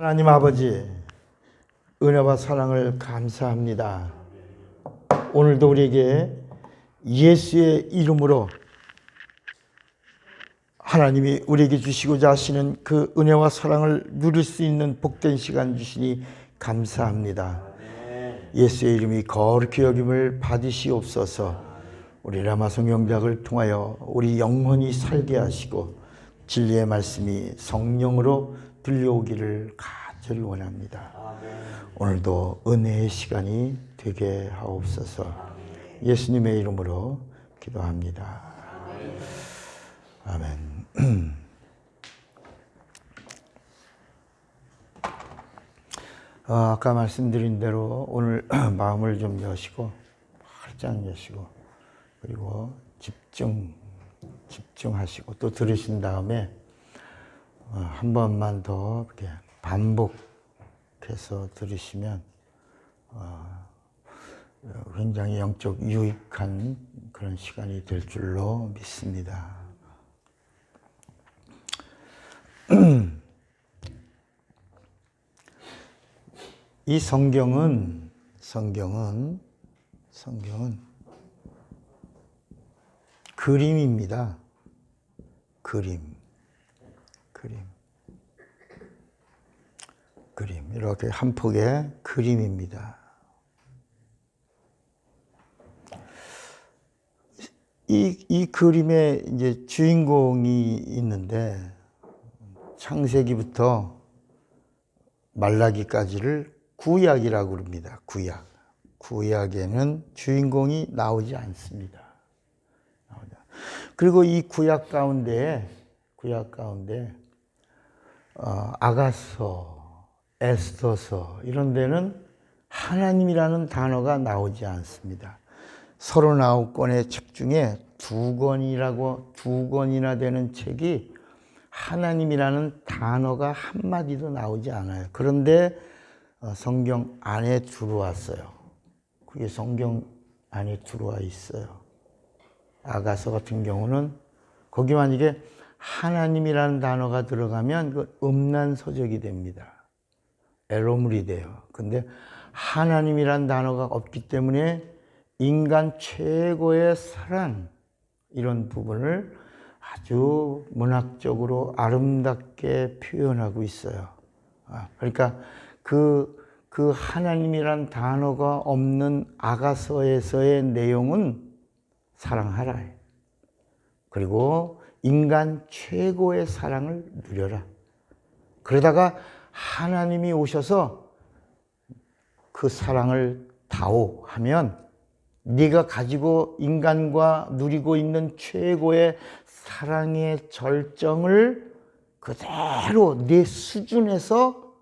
하나님 아버지, 은혜와 사랑을 감사합니다. 오늘도 우리에게 예수의 이름으로 하나님이 우리에게 주시고자 하시는 그 은혜와 사랑을 누릴 수 있는 복된 시간 주시니 감사합니다. 예수의 이름이 거룩히 여김을 받으시옵소서. 우리 라마송 영작을 통하여 우리 영혼이 살게 하시고 진리의 말씀이 성령으로 들려오기를 간절히 원합니다. 오늘도 은혜의 시간이 되게 하옵소서. 예수님의 이름으로 기도합니다. 아멘. 아까 말씀드린 대로 오늘 마음을 좀 여시고 활짝 여시고 그리고 집중하시고 또 들으신 다음에 한 번만 더 이렇게 반복해서 들으시면 굉장히 영적 유익한 그런 시간이 될 줄로 믿습니다. 이 성경은 그림입니다. 그림. 이렇게 한 폭의 그림입니다. 이 그림에 이제 주인공이 있는데 창세기부터 말라기까지를 구약이라고 그럽니다. 구약에는 주인공이 나오지 않습니다. 그리고 이 구약 가운데 아가서, 에스더서 이런 데는 하나님이라는 단어가 나오지 않습니다. 39권의 책 중에 2권이나 되는 책이 하나님이라는 단어가 한마디도 나오지 않아요. 그런데 성경 안에 들어왔어요. 그게 성경 안에 들어와 있어요. 아가서 같은 경우는 거기 만약에 하나님이라는 단어가 들어가면 그 음란서적이 됩니다. 에로물이 돼요. 근데 하나님이라는 단어가 없기 때문에 인간 최고의 사랑 이런 부분을 아주 문학적으로 아름답게 표현하고 있어요. 그러니까 그 하나님이란 단어가 없는 아가서에서의 내용은 사랑하라. 그리고 인간 최고의 사랑을 누려라. 그러다가 하나님이 오셔서 그 사랑을 다오 하면 네가 가지고 인간과 누리고 있는 최고의 사랑의 절정을 그대로 네 수준에서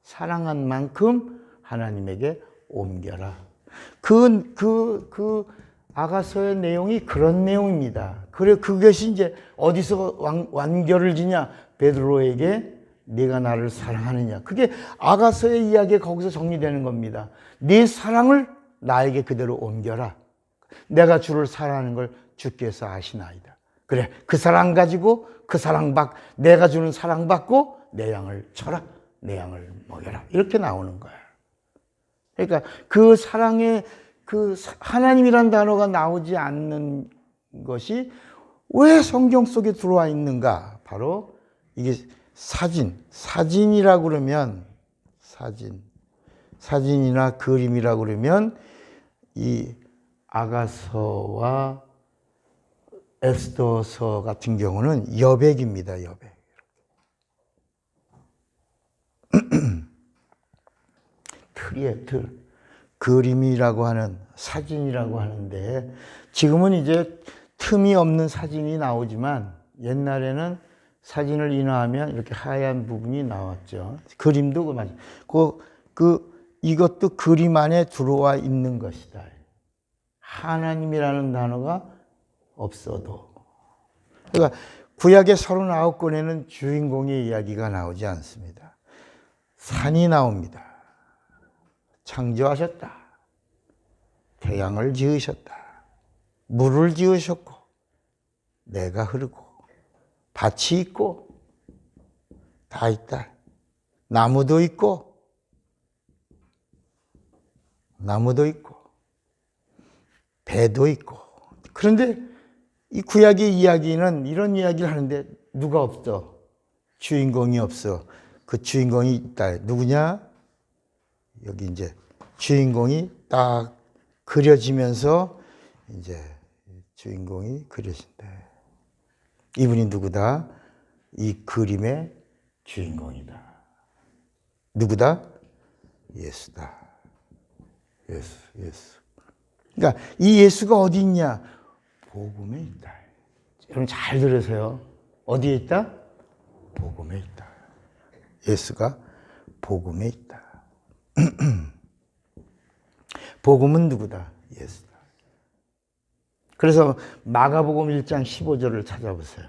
사랑한 만큼 하나님에게 옮겨라. 그 아가서의 내용이 그런 내용입니다. 그래 그것이 이제 어디서 완결을 지냐? 베드로에게 네가 나를 사랑하느냐? 그게 아가서의 이야기가 거기서 정리되는 겁니다. 네 사랑을 나에게 그대로 옮겨라. 내가 주를 사랑하는 걸 주께서 아시나이다. 그래 그 사랑 가지고 내가 주는 사랑 받고 내 양을 쳐라. 내 양을 먹여라. 이렇게 나오는 거예요. 그러니까 그 사랑의 그 하나님이란 단어가 나오지 않는 것이 왜 성경 속에 들어와 있는가? 바로 이게 사진이라고 그러면 사진이나 그림이라고 그러면 이 아가서와 에스더서 같은 경우는 여백입니다. 여백. 틀이에요, 틀. 그림이라고 하는 사진이라고 하는데 지금은 이제 틈이 없는 사진이 나오지만 옛날에는 사진을 인화하면 이렇게 하얀 부분이 나왔죠. 그림도 그만. 이것도 그림 안에 들어와 있는 것이다. 하나님이라는 단어가 없어도. 그러니까 구약의 39권에는 주인공의 이야기가 나오지 않습니다. 산이 나옵니다. 창조하셨다. 태양을 지으셨다. 물을 지으셨고 내가 흐르고 밭이 있고 다 있다. 나무도 있고 배도 있고. 그런데 이 구약의 이야기는 이런 이야기를 하는데 누가 없어? 주인공이 없어. 그 주인공이 있다. 누구냐? 여기 이제 주인공이 딱 그려지면서 이제 주인공이 그려진다. 이분이 누구다? 이 그림의 주인공이다. 누구다? 예수다. 예수. 그러니까 이 예수가 어디 있냐? 복음에 있다. 여러분 잘 들으세요. 어디에 있다? 복음에 있다. 예수가 복음에 있다. 복음은 누구다? 예수다. 그래서 마가복음 1장 15절을 찾아보세요.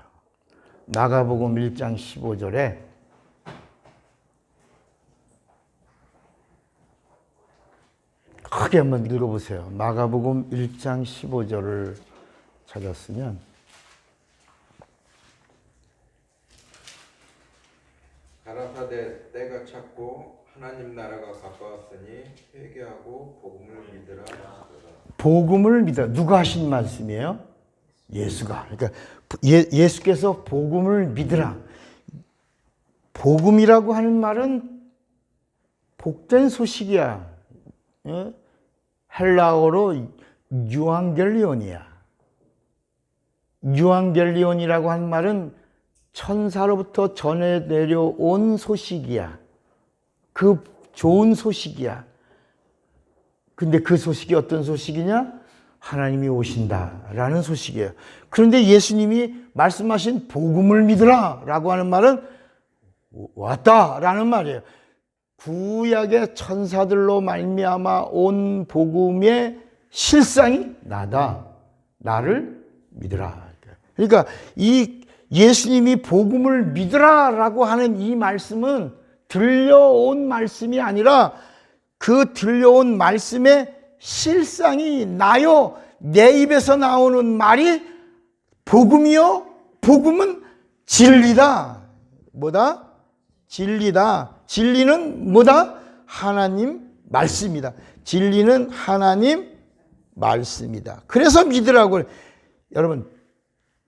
마가복음 1장 15절에 크게 한번 읽어보세요. 마가복음 1장 15절을 찾았으면 가라사대 때가 찼고 하나님 나라가 가까웠으니 회개하고 복음을 믿으라 하시더라. 복음을 믿어. 누가 하신 말씀이에요? 예수가. 그러니까 예수께서 복음을 믿으라. 복음이라고 하는 말은 복된 소식이야. 헬라어로 유앙겔리온이야. 유앙겔리온이라고 하는 말은 천사로부터 전해 내려온 소식이야. 그 좋은 소식이야. 근데 그 소식이 어떤 소식이냐? 하나님이 오신다라는 소식이에요. 그런데 예수님이 말씀하신 복음을 믿으라 라고 하는 말은 왔다라는 말이에요. 구약의 천사들로 말미암아 온 복음의 실상이 나다. 나를 믿으라. 그러니까 이 예수님이 복음을 믿으라라고 하는 이 말씀은 들려온 말씀이 아니라 그 들려온 말씀의 실상이 나요. 내 입에서 나오는 말이 복음이요. 복음은 진리다. 뭐다? 진리다. 진리는 뭐다? 하나님 말씀이다. 진리는 하나님 말씀이다. 그래서 믿으라고. 여러분,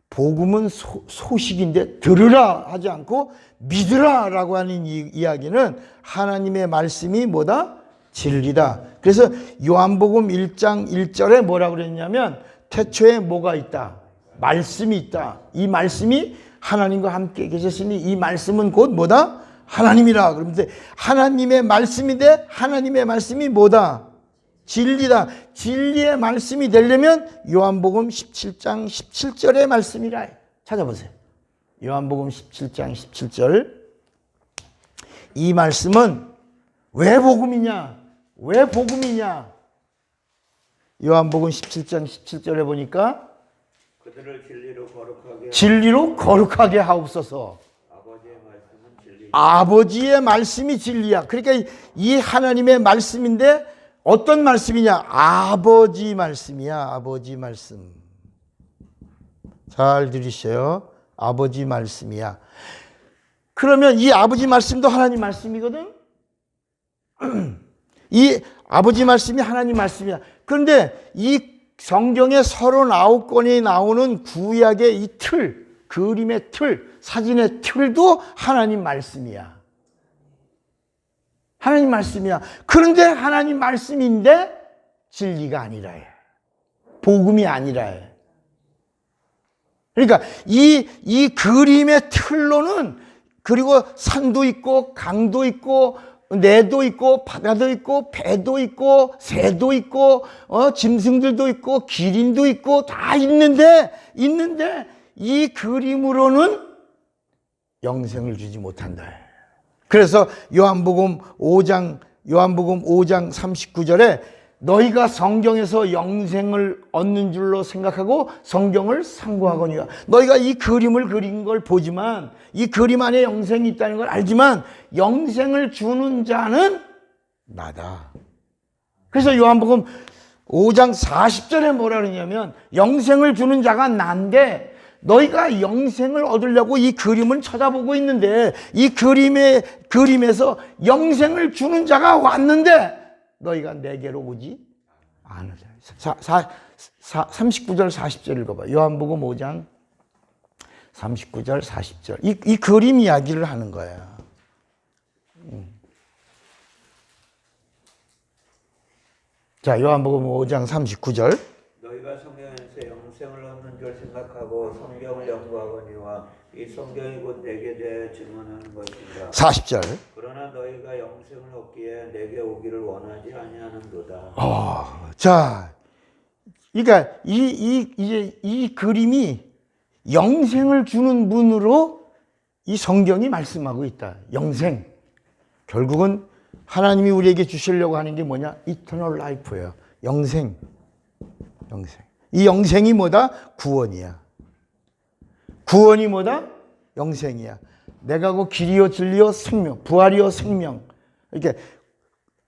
복음은 소식인데 들으라 하지 않고 믿으라라고 하는 이야기는 하나님의 말씀이 뭐다? 진리다. 그래서 요한복음 1장 1절에 뭐라고 그랬냐면 태초에 뭐가 있다? 말씀이 있다. 이 말씀이 하나님과 함께 계셨으니 이 말씀은 곧 뭐다? 하나님이라. 그런데 하나님의 말씀인데 하나님의 말씀이 뭐다? 진리다. 진리의 말씀이 되려면 요한복음 17장 17절의 말씀이라. 찾아보세요. 요한복음 17장 17절. 이 말씀은 왜 복음이냐? 왜 복음이냐? 요한복음 17장 17절에 보니까 그들을 진리로 거룩하게 하옵소서. 아버지의 말씀이 진리야. 그러니까 이 하나님의 말씀인데 어떤 말씀이냐? 아버지 말씀이야. 아버지 말씀. 잘 들으셔요. 아버지 말씀이야. 그러면 이 아버지 말씀도 하나님 말씀이거든. 이 아버지 말씀이 하나님 말씀이야. 그런데 이 성경에 39권이 나오는 구약의 이 틀, 그림의 틀, 사진의 틀도 하나님 말씀이야. 하나님 말씀이야. 그런데 하나님 말씀인데 진리가 아니라 해. 복음이 아니라 해. 그러니까 이 그림의 틀로는 그리고 산도 있고 강도 있고 내도 있고 바다도 있고 배도 있고 새도 있고 짐승들도 있고 기린도 있고 다 있는데 이 그림으로는 영생을 주지 못한다. 그래서 요한복음 5장 39절에 너희가 성경에서 영생을 얻는 줄로 생각하고 성경을 상고하거니와. 너희가 이 그림을 그린 걸 보지만 이 그림 안에 영생이 있다는 걸 알지만 영생을 주는 자는 나다. 그래서 요한복음 5장 40절에 뭐라 그러냐면 영생을 주는 자가 난데 너희가 영생을 얻으려고 이 그림을 쳐다보고 있는데 이 그림에서 영생을 주는 자가 왔는데 너희가 내게로 오지 않으라. 39절 40절 읽어봐. 요한복음 5장 39절 40절. 이 그림 이야기를 하는 거야. 자, 요한복음 5장 39절. 너희가 성경에서 영생을 얻는 줄 생각하고 성경을 연구하거니와 이 성경이 곧 내게 대해 증언하는 것이다. 40절. 그러나 너희가 영생을 얻기에 내게 오기를 원하지 아니하는도다. 자, 그러니까 이 그림이 영생을 주는 분으로 이 성경이 말씀하고 있다. 영생. 결국은 하나님이 우리에게 주시려고 하는 게 뭐냐? Eternal Life예요. 영생. 영생. 이 영생이 뭐다? 구원이야. 구원이 뭐다? 영생이야. 내가 그 길이요 진리요 생명, 부활이요 생명. 이렇게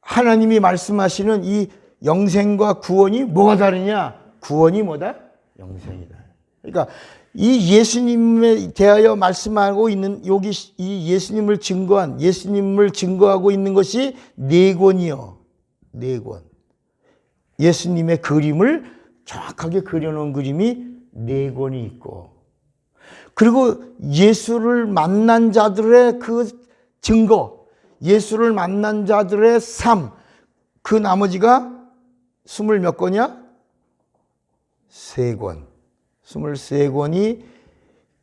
하나님이 말씀하시는 이 영생과 구원이 뭐가 다르냐? 구원이 뭐다? 영생이다. 그러니까 이 예수님에 대하여 말씀하고 있는 여기 이 예수님을 증거하고 있는 것이 네 권이요. 네 권. 예수님의 그림을 정확하게 그려놓은 그림이 네 권이 있고, 그리고 예수를 만난 자들의 그 증거, 예수를 만난 자들의 삶, 그 나머지가 20몇 권이야? 3권. 23권이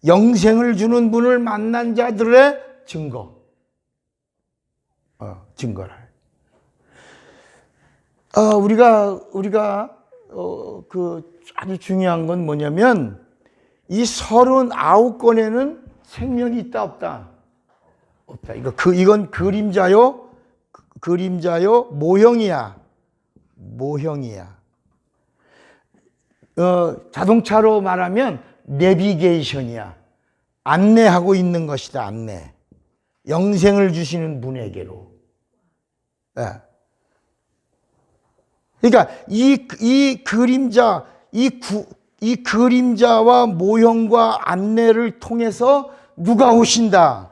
영생을 주는 분을 만난 자들의 증거. 증거를. 우리가 그 아주 중요한 건 뭐냐면 이 39권에는 생명이 있다 없다? 없다. 이건 그림자요, 모형이야. 모형이야. 자동차로 말하면 내비게이션이야. 안내하고 있는 것이다. 안내. 영생을 주시는 분에게로. 네. 그러니까 이 그림자, 이 그림자와 모형과 안내를 통해서 누가 오신다?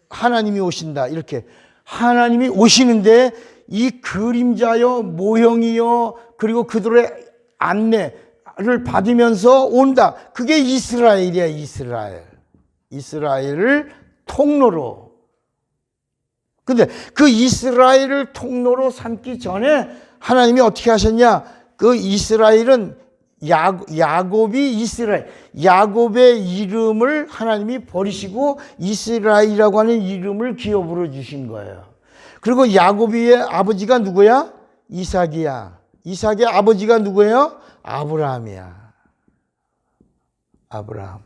하나님이 오신다. 이렇게 하나님이 오시는데 이 그림자요, 모형이요, 그리고 그들의 안내를 받으면서 온다. 그게 이스라엘이야. 이스라엘을 통로로. 근데 그 이스라엘을 통로로 삼기 전에 하나님이 어떻게 하셨냐? 그 이스라엘은 야곱의 이름을 하나님이 버리시고 이스라엘이라고 하는 이름을 기업으로 주신 거예요. 그리고 야곱의 아버지가 누구야? 이삭이야. 이삭의 아버지가 누구예요? 아브라함이야. 아브라함.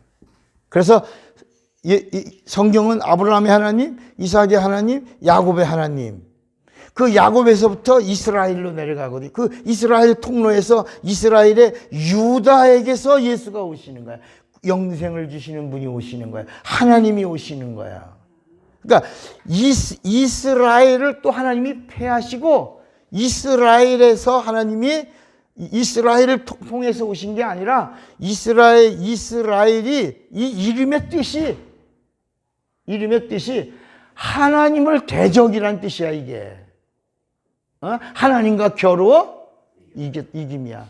그래서 성경은 아브라함의 하나님, 이삭의 하나님, 야곱의 하나님. 그 야곱에서부터 이스라엘로 내려가거든요. 그 이스라엘 통로에서 이스라엘의 유다에게서 예수가 오시는 거야. 영생을 주시는 분이 오시는 거야. 하나님이 오시는 거야. 그러니까 이스라엘을 또 하나님이 패하시고 이스라엘에서 하나님이 이스라엘을 통해서 오신 게 아니라 이스라엘이 이 이름의 뜻이 하나님을 대적이란 뜻이야. 이게 하나님과 겨루어 이김이야.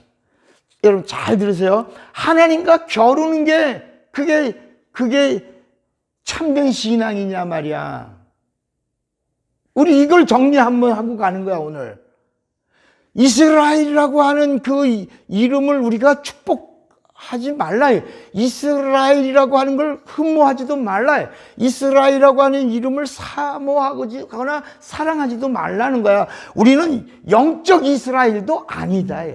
여러분 잘 들으세요. 하나님과 겨루는 게 그게 참된 신앙이냐 말이야. 우리 이걸 정리 한번 하고 가는 거야 오늘. 이스라엘이라고 하는 그 이름을 우리가 축복하지 말라. 이스라엘이라고 하는 걸 흠모하지도 말라. 이스라엘이라고 하는 이름을 사모하거나 사랑하지도 말라는 거야. 우리는 영적 이스라엘도 아니다. 이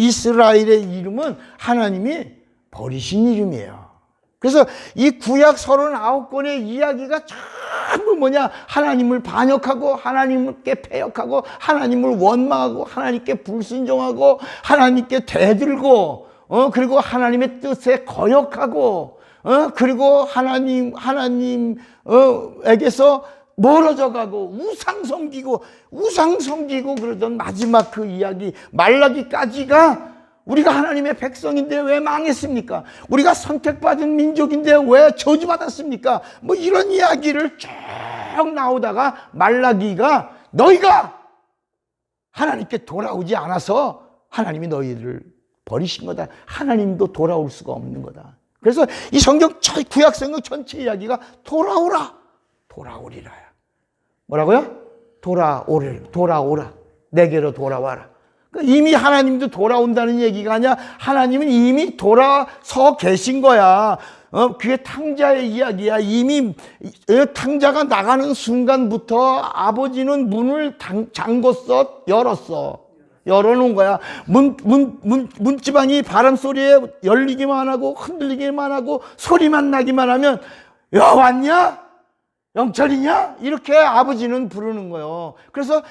이스라엘의 이름은 하나님이 버리신 이름이에요. 그래서 이 구약 39권의 이야기가 전부 뭐냐? 하나님을 반역하고 하나님께 패역하고 하나님을 원망하고 하나님께 불순종하고 하나님께 대들고 그리고 하나님의 뜻에 거역하고 그리고 하나님에게서 멀어져 가고 우상 섬기고 그러던 마지막 그 이야기 말라기까지가 우리가 하나님의 백성인데 왜 망했습니까? 우리가 선택받은 민족인데 왜 저주받았습니까? 뭐 이런 이야기를 쭉 나오다가 말라기가 너희가 하나님께 돌아오지 않아서 하나님이 너희를 버리신 거다. 하나님도 돌아올 수가 없는 거다. 그래서 이 성경 구약 성경 전체 이야기가 돌아오라, 돌아오리라. 뭐라고요? 돌아오라. 내게로 돌아와라. 그러니까 이미 하나님도 돌아온다는 얘기가 아니야. 하나님은 이미 돌아서 계신 거야. 그게 탕자의 이야기야. 이미 탕자가 나가는 순간부터 아버지는 문을 잠궜어, 열어놓은 거야. 문지방이 바람 소리에 열리기만 하고 흔들리기만 하고 소리만 나기만 하면 야, 왔냐? 영철이냐? 이렇게 아버지는 부르는 거예요. 그래서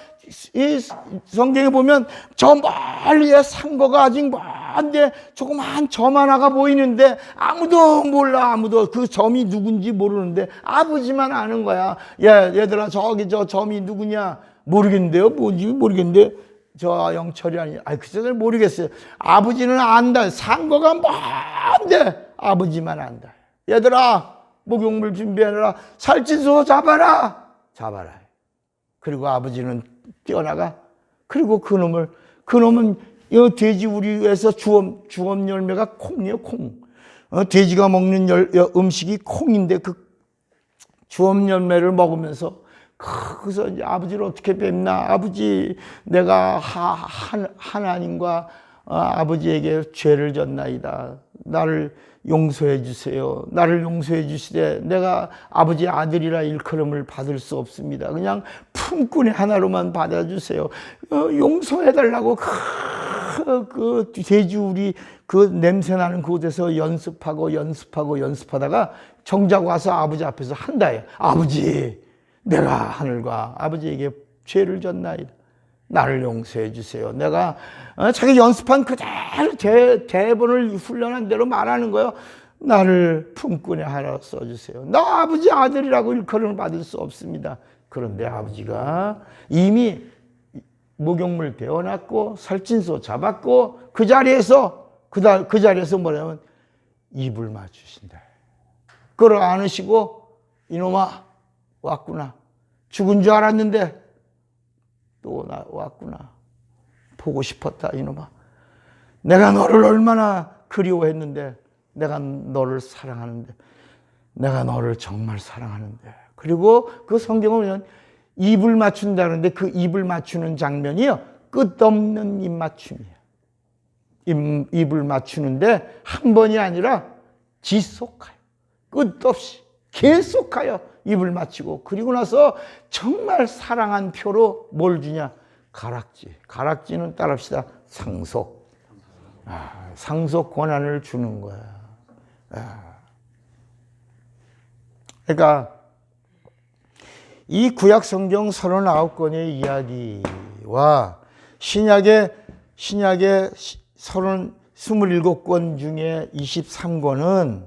이 성경에 보면 저 멀리에 상거가 아직 먼데 조그만 점 하나가 보이는데 아무도 몰라. 아무도 그 점이 누군지 모르는데 아버지만 아는 거야. 얘들아 저기 저 점이 누구냐? 모르겠는데요. 뭔지 모르겠는데 저 영철이 아니야. 글쎄 모르겠어요. 아버지는 안다. 상거가 먼데 아버지만 안다. 얘들아 목욕물 준비하느라 살찐소 잡아라. 그리고 아버지는 뛰어나가. 그리고 그놈은 이 돼지 우리에서 주엄 열매가 콩이에요. 콩. 돼지가 먹는 음식이 콩인데 그 주엄 열매를 먹으면서 그래서 이제 아버지를 어떻게 뵙나. 아버지, 내가 하나님과 아버지에게 죄를 졌나이다. 나를 용서해 주세요. 나를 용서해 주시되 내가 아버지의 아들이라 일컬음을 받을 수 없습니다. 그냥 품꾼의 하나로만 받아주세요. 용서해 달라고 그 돼지우리 그 냄새 나는 그곳에서 연습하다가 정작 와서 아버지 앞에서 한다요. 아버지, 내가 하늘과 아버지에게 죄를 졌나이다. 나를 용서해 주세요. 내가 자기 연습한 그대로 대본을 훈련한 대로 말하는 거예요. 나를 품꾼에 하나 써주세요. 나 아버지 아들이라고 일컬음을 받을 수 없습니다. 그런데 아버지가 이미 목욕물 데워놨고 살찐소 잡았고 그 자리에서 뭐냐면 입을 맞추신다. 그걸 안으시고 이놈아 왔구나. 죽은 줄 알았는데 또 왔구나. 보고 싶었다 이놈아. 내가 너를 얼마나 그리워했는데, 내가 너를 사랑하는데, 내가 너를 정말 사랑하는데. 그리고 그 성경을 보면 입을 맞춘다는데 그 입을 맞추는 장면이요 끝없는 입맞춤이에요. 입을 맞추는데 한 번이 아니라 지속하여 끝없이 계속하여 입을 맞추고, 그리고 나서 정말 사랑한 표로 뭘 주냐? 가락지는 따라합시다. 상속. 상속 권한을 주는 거야. 그러니까 이 구약 성경 39권의 이야기와 신약의 27권 중에 23권은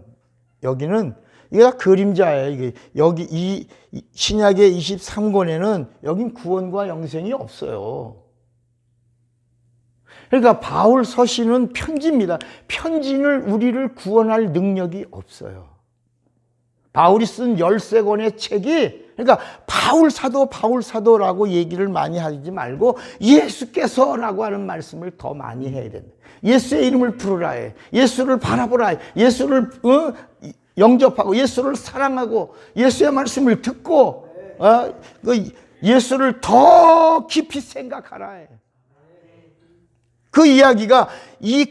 여기는 이게 다 그림자예요. 여기 이 신약의 23권에는 여긴 구원과 영생이 없어요. 그러니까 바울 서신은 편지입니다. 편지는 우리를 구원할 능력이 없어요. 바울이 쓴 13권의 책이, 그러니까 바울 사도라고 얘기를 많이 하지 말고 예수께서라고 하는 말씀을 더 많이 해야 된다. 예수의 이름을 부르라 해. 예수를 바라보라 해. 예수를 영접하고 예수를 사랑하고 예수의 말씀을 듣고 예수를 더 깊이 생각하라 해. 그 이야기가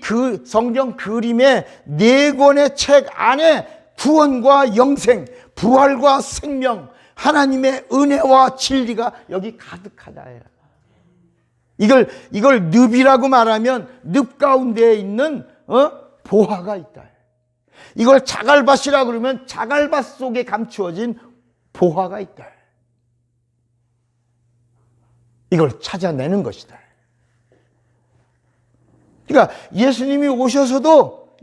그 성경 그림의 4권의 책 안에 구원과 영생, 부활과 생명, 하나님의 은혜와 진리가 여기 가득하다 해요. 이걸 늪이라고 말하면 늪 가운데에 있는 보화가 있다. 이걸 자갈밭이라 그러면 자갈밭 속에 감추어진 보화가 있다. 이걸 찾아내는 것이다. 그러니까 예수님이 오셔서도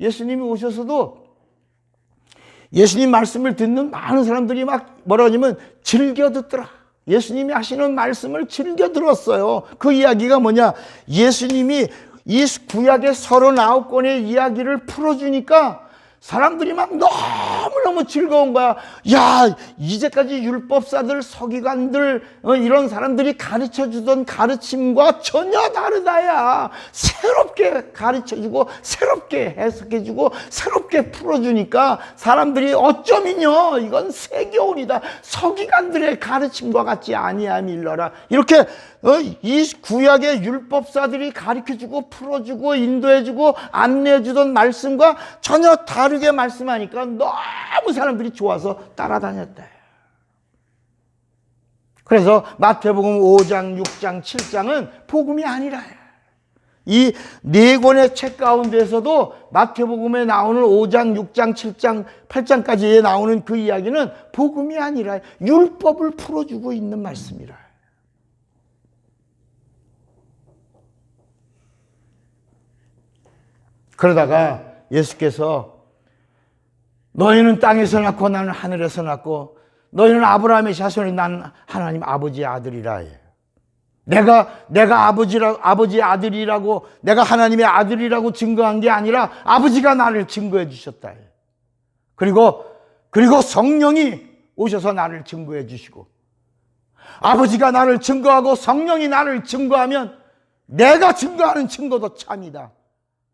예수님 말씀을 듣는 많은 사람들이 막 뭐라 하냐면 즐겨 듣더라. 예수님이 하시는 말씀을 즐겨 들었어요. 그 이야기가 뭐냐? 예수님이 이 구약의 39권의 이야기를 풀어주니까 사람들이 막 너무너무 즐거운 거야. 야, 이제까지 율법사들, 서기관들, 이런 사람들이 가르쳐주던 가르침과 전혀 다르다야. 새롭게 가르쳐주고, 새롭게 해석해주고, 새롭게 풀어주니까 사람들이 어쩌면요, 이건 세교훈이다. 서기관들의 가르침과 같지 아니함이 일러라. 이렇게 이 구약의 율법사들이 가르쳐주고, 풀어주고, 인도해주고, 안내해주던 말씀과 전혀 다르게 말씀하니까 너무 사람들이 좋아서 따라다녔다. 그래서 마태복음 5장, 6장, 7장은 복음이 아니라, 이 네 권의 책 가운데서도 마태복음에 나오는 5장, 6장, 7장, 8장까지에 나오는 그 이야기는 복음이 아니라 율법을 풀어주고 있는 말씀이라. 그러다가 예수께서 너희는 땅에서 낳고 나는 하늘에서 낳고 너희는 아브라함의 자손이 난 하나님 아버지의 아들이라. 내가 아버지의 아들이라고, 내가 하나님의 아들이라고 증거한 게 아니라 아버지가 나를 증거해 주셨다. 그리고 성령이 오셔서 나를 증거해 주시고, 아버지가 나를 증거하고 성령이 나를 증거하면 내가 증거하는 증거도 참이다.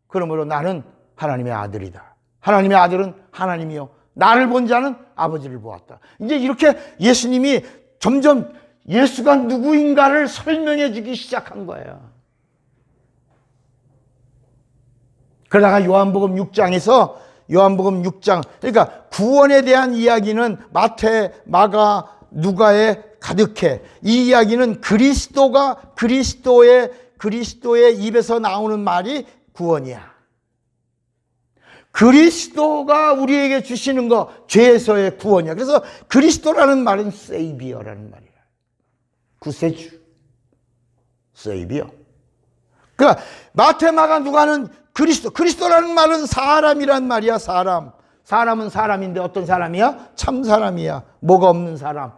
그러므로 나는 하나님의 아들이다. 하나님의 아들은 하나님이요, 나를 본 자는 아버지를 보았다. 이제 이렇게 예수님이 점점 예수가 누구인가를 설명해 주기 시작한 거예요. 그러다가 요한복음 6장에서, 요한복음 6장, 그러니까 구원에 대한 이야기는 마태, 마가, 누가에 가득해. 이 이야기는 그리스도의 입에서 나오는 말이 구원이야. 그리스도가 우리에게 주시는 거, 죄에서의 구원이야. 그래서 그리스도라는 말은 세이비어라는 말이야. 구세주, 세이비어. 그러니까 마태, 마가, 누가는 그리스도라는 말은 사람이란 말이야. 사람은 사람인데 어떤 사람이야? 참 사람이야. 뭐가 없는 사람,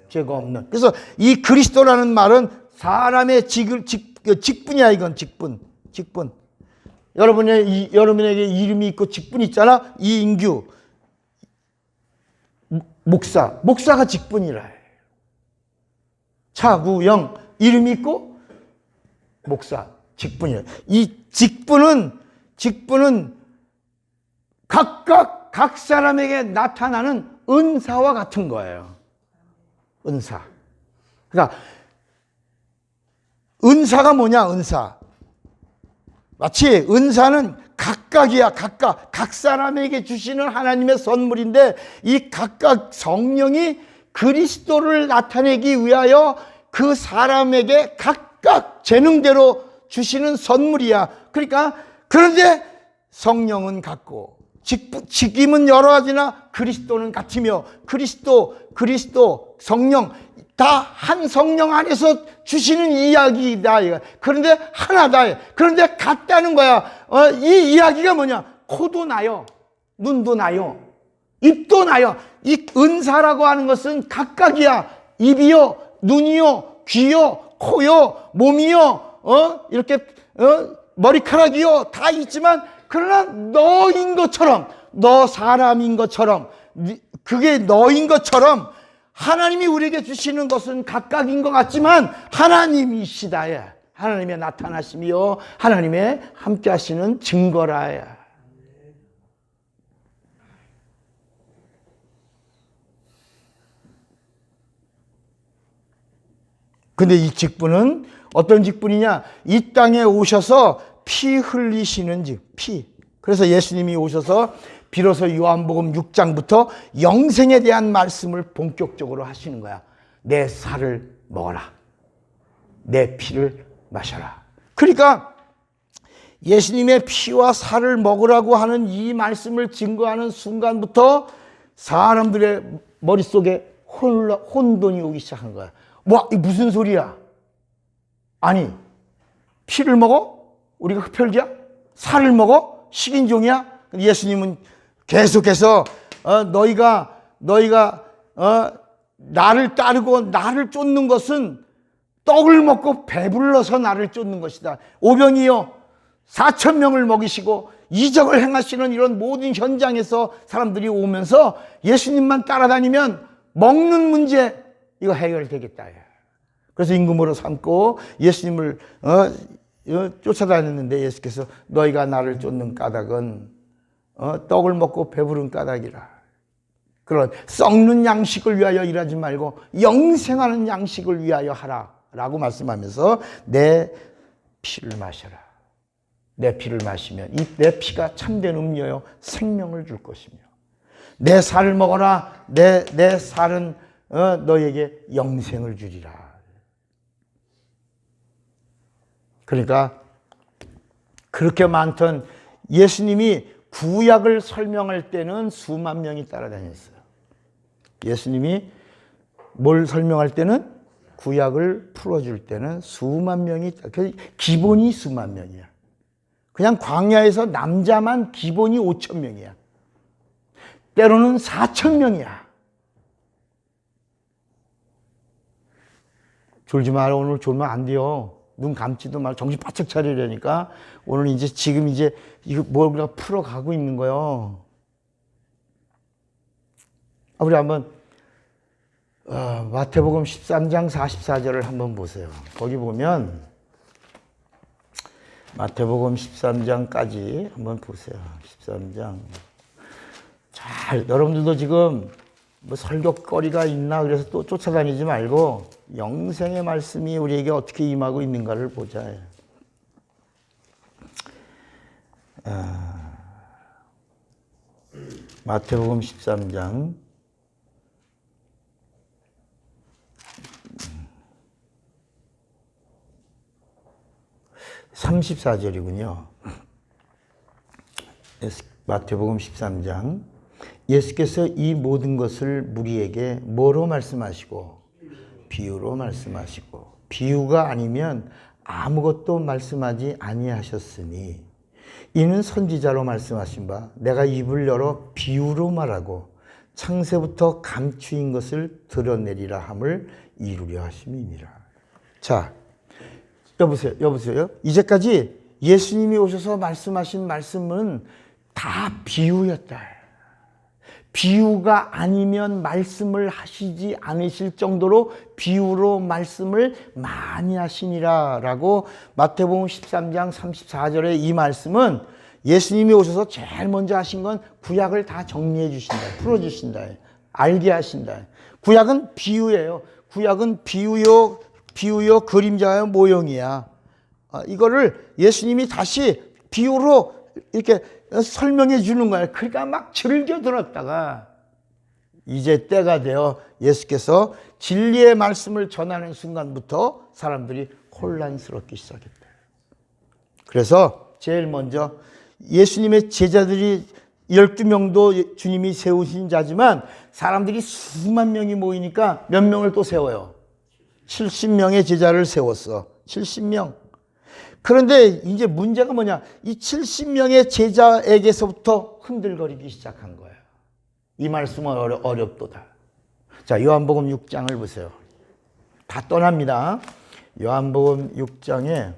죄가 없는. 그래서 이 그리스도라는 말은 사람의 직분이야. 이건 직분. 여러분에게 이름이 있고 직분이 있잖아. 이인규 목사가 직분이라. 차구영 이름이 있고 목사 직분이라. 이 직분은 각각 각 사람에게 나타나는 은사와 같은 거예요. 은사. 그러니까 은사가 뭐냐? 은사. 마치 은사는 각각이야. 각 사람에게 주시는 하나님의 선물인데, 이 각각 성령이 그리스도를 나타내기 위하여 그 사람에게 각각 재능대로 주시는 선물이야. 그러니까, 그런데 성령은 같고 직임은 여러 가지나 그리스도는 같으며, 그리스도 성령 다 한 성령 안에서 주시는 이야기다. 그런데 하나다. 그런데 같다는 거야. 이 이야기가 뭐냐? 코도 나요, 눈도 나요, 입도 나요. 이 은사라고 하는 것은 각각이야. 입이요, 눈이요, 귀요, 코요, 몸이요, 이렇게 머리카락이요, 다 있지만, 그러나 너인 것처럼, 너 사람인 것처럼, 그게 너인 것처럼 하나님이 우리에게 주시는 것은 각각인 것 같지만 하나님이시다야. 하나님의 나타나심이요, 하나님의 함께 하시는 증거라야. 근데 이 직분은 어떤 직분이냐? 이 땅에 오셔서 피 흘리시는 피. 그래서 예수님이 오셔서 비로소 요한복음 6장부터 영생에 대한 말씀을 본격적으로 하시는 거야. 내 살을 먹어라, 내 피를 마셔라. 그러니까 예수님의 피와 살을 먹으라고 하는 이 말씀을 증거하는 순간부터 사람들의 머릿속에 혼돈이 오기 시작한 거야. 뭐, 이 무슨 소리야? 아니, 피를 먹어? 우리가 흡혈귀야? 살을 먹어? 식인종이야? 예수님은 계속해서 너희가 나를 따르고 나를 쫓는 것은 떡을 먹고 배불러서 나를 쫓는 것이다. 오병이여, 4천 명을 먹이시고 이적을 행하시는 이런 모든 현장에서 사람들이 오면서 예수님만 따라다니면 먹는 문제 이거 해결되겠다. 그래서 임금으로 삼고 예수님을 쫓아다녔는데 예수께서 너희가 나를 쫓는 까닭은 떡을 먹고 배부른 까닭이라. 그런 썩는 양식을 위하여 일하지 말고 영생하는 양식을 위하여 하라 라고 말씀하면서 내 피를 마셔라. 내 피를 마시면 이 내 피가 참된 음료요 생명을 줄 것이며 내 살을 먹어라. 내 살은 너에게 영생을 주리라. 그러니까 그렇게 많던 예수님이 구약을 설명할 때는 수만 명이 따라다녔어요. 예수님이 뭘 설명할 때는 구약을 풀어줄 때는 수만 명이, 기본이 수만 명이야. 그냥 광야에서 남자만 기본이 5천 명이야. 때로는 4천 명이야. 졸지 마라. 오늘 졸면 안 돼요. 눈 감지도 말고 정신 바짝 차리려니까 오늘 지금 이거 뭔가 풀어가고 있는 거예요. 우리 한번 마태복음 13장 44절을 한번 보세요. 거기 보면 마태복음 13장까지 한번 보세요. 13장. 여러분들도 지금 뭐 설교거리가 있나 그래서 또 쫓아다니지 말고 영생의 말씀이 우리에게 어떻게 임하고 있는가를 보자. 마태복음 13장 34절이군요. 마태복음 13장. 예수께서 이 모든 것을 무리에게 뭐로 말씀하시고 비유로 말씀하시고 비유가 아니면 아무것도 말씀하지 아니하셨으니 이는 선지자로 말씀하신 바 내가 입을 열어 비유로 말하고 창세부터 감추인 것을 드러내리라 함을 이루려 하심이니라. 자, 여보세요. 이제까지 예수님이 오셔서 말씀하신 말씀은 다 비유였다. 비유가 아니면 말씀을 하시지 않으실 정도로 비유로 말씀을 많이 하시니라 라고 마태복음 13장 34절의 이 말씀은 예수님이 오셔서 제일 먼저 하신 건 구약을 다 정리해 주신다. 풀어 주신다. 알게 하신다. 구약은 비유예요. 구약은 비유요 그림자요 모형이야. 이거를 예수님이 다시 비유로 이렇게 설명해 주는 거예요. 그러니까 막 즐겨 들었다가 이제 때가 되어 예수께서 진리의 말씀을 전하는 순간부터 사람들이 혼란스럽기 시작했다. 그래서 제일 먼저 예수님의 제자들이 12명도 주님이 세우신 자지만 사람들이 수만 명이 모이니까 몇 명을 또 세워요. 70명의 제자를 세웠어. 70명. 그런데 이제 문제가 뭐냐? 이 70명의 제자에게서부터 흔들거리기 시작한 거예요. 이 말씀은 어렵도다. 자, 요한복음 6장을 보세요. 다 떠납니다. 요한복음 6장에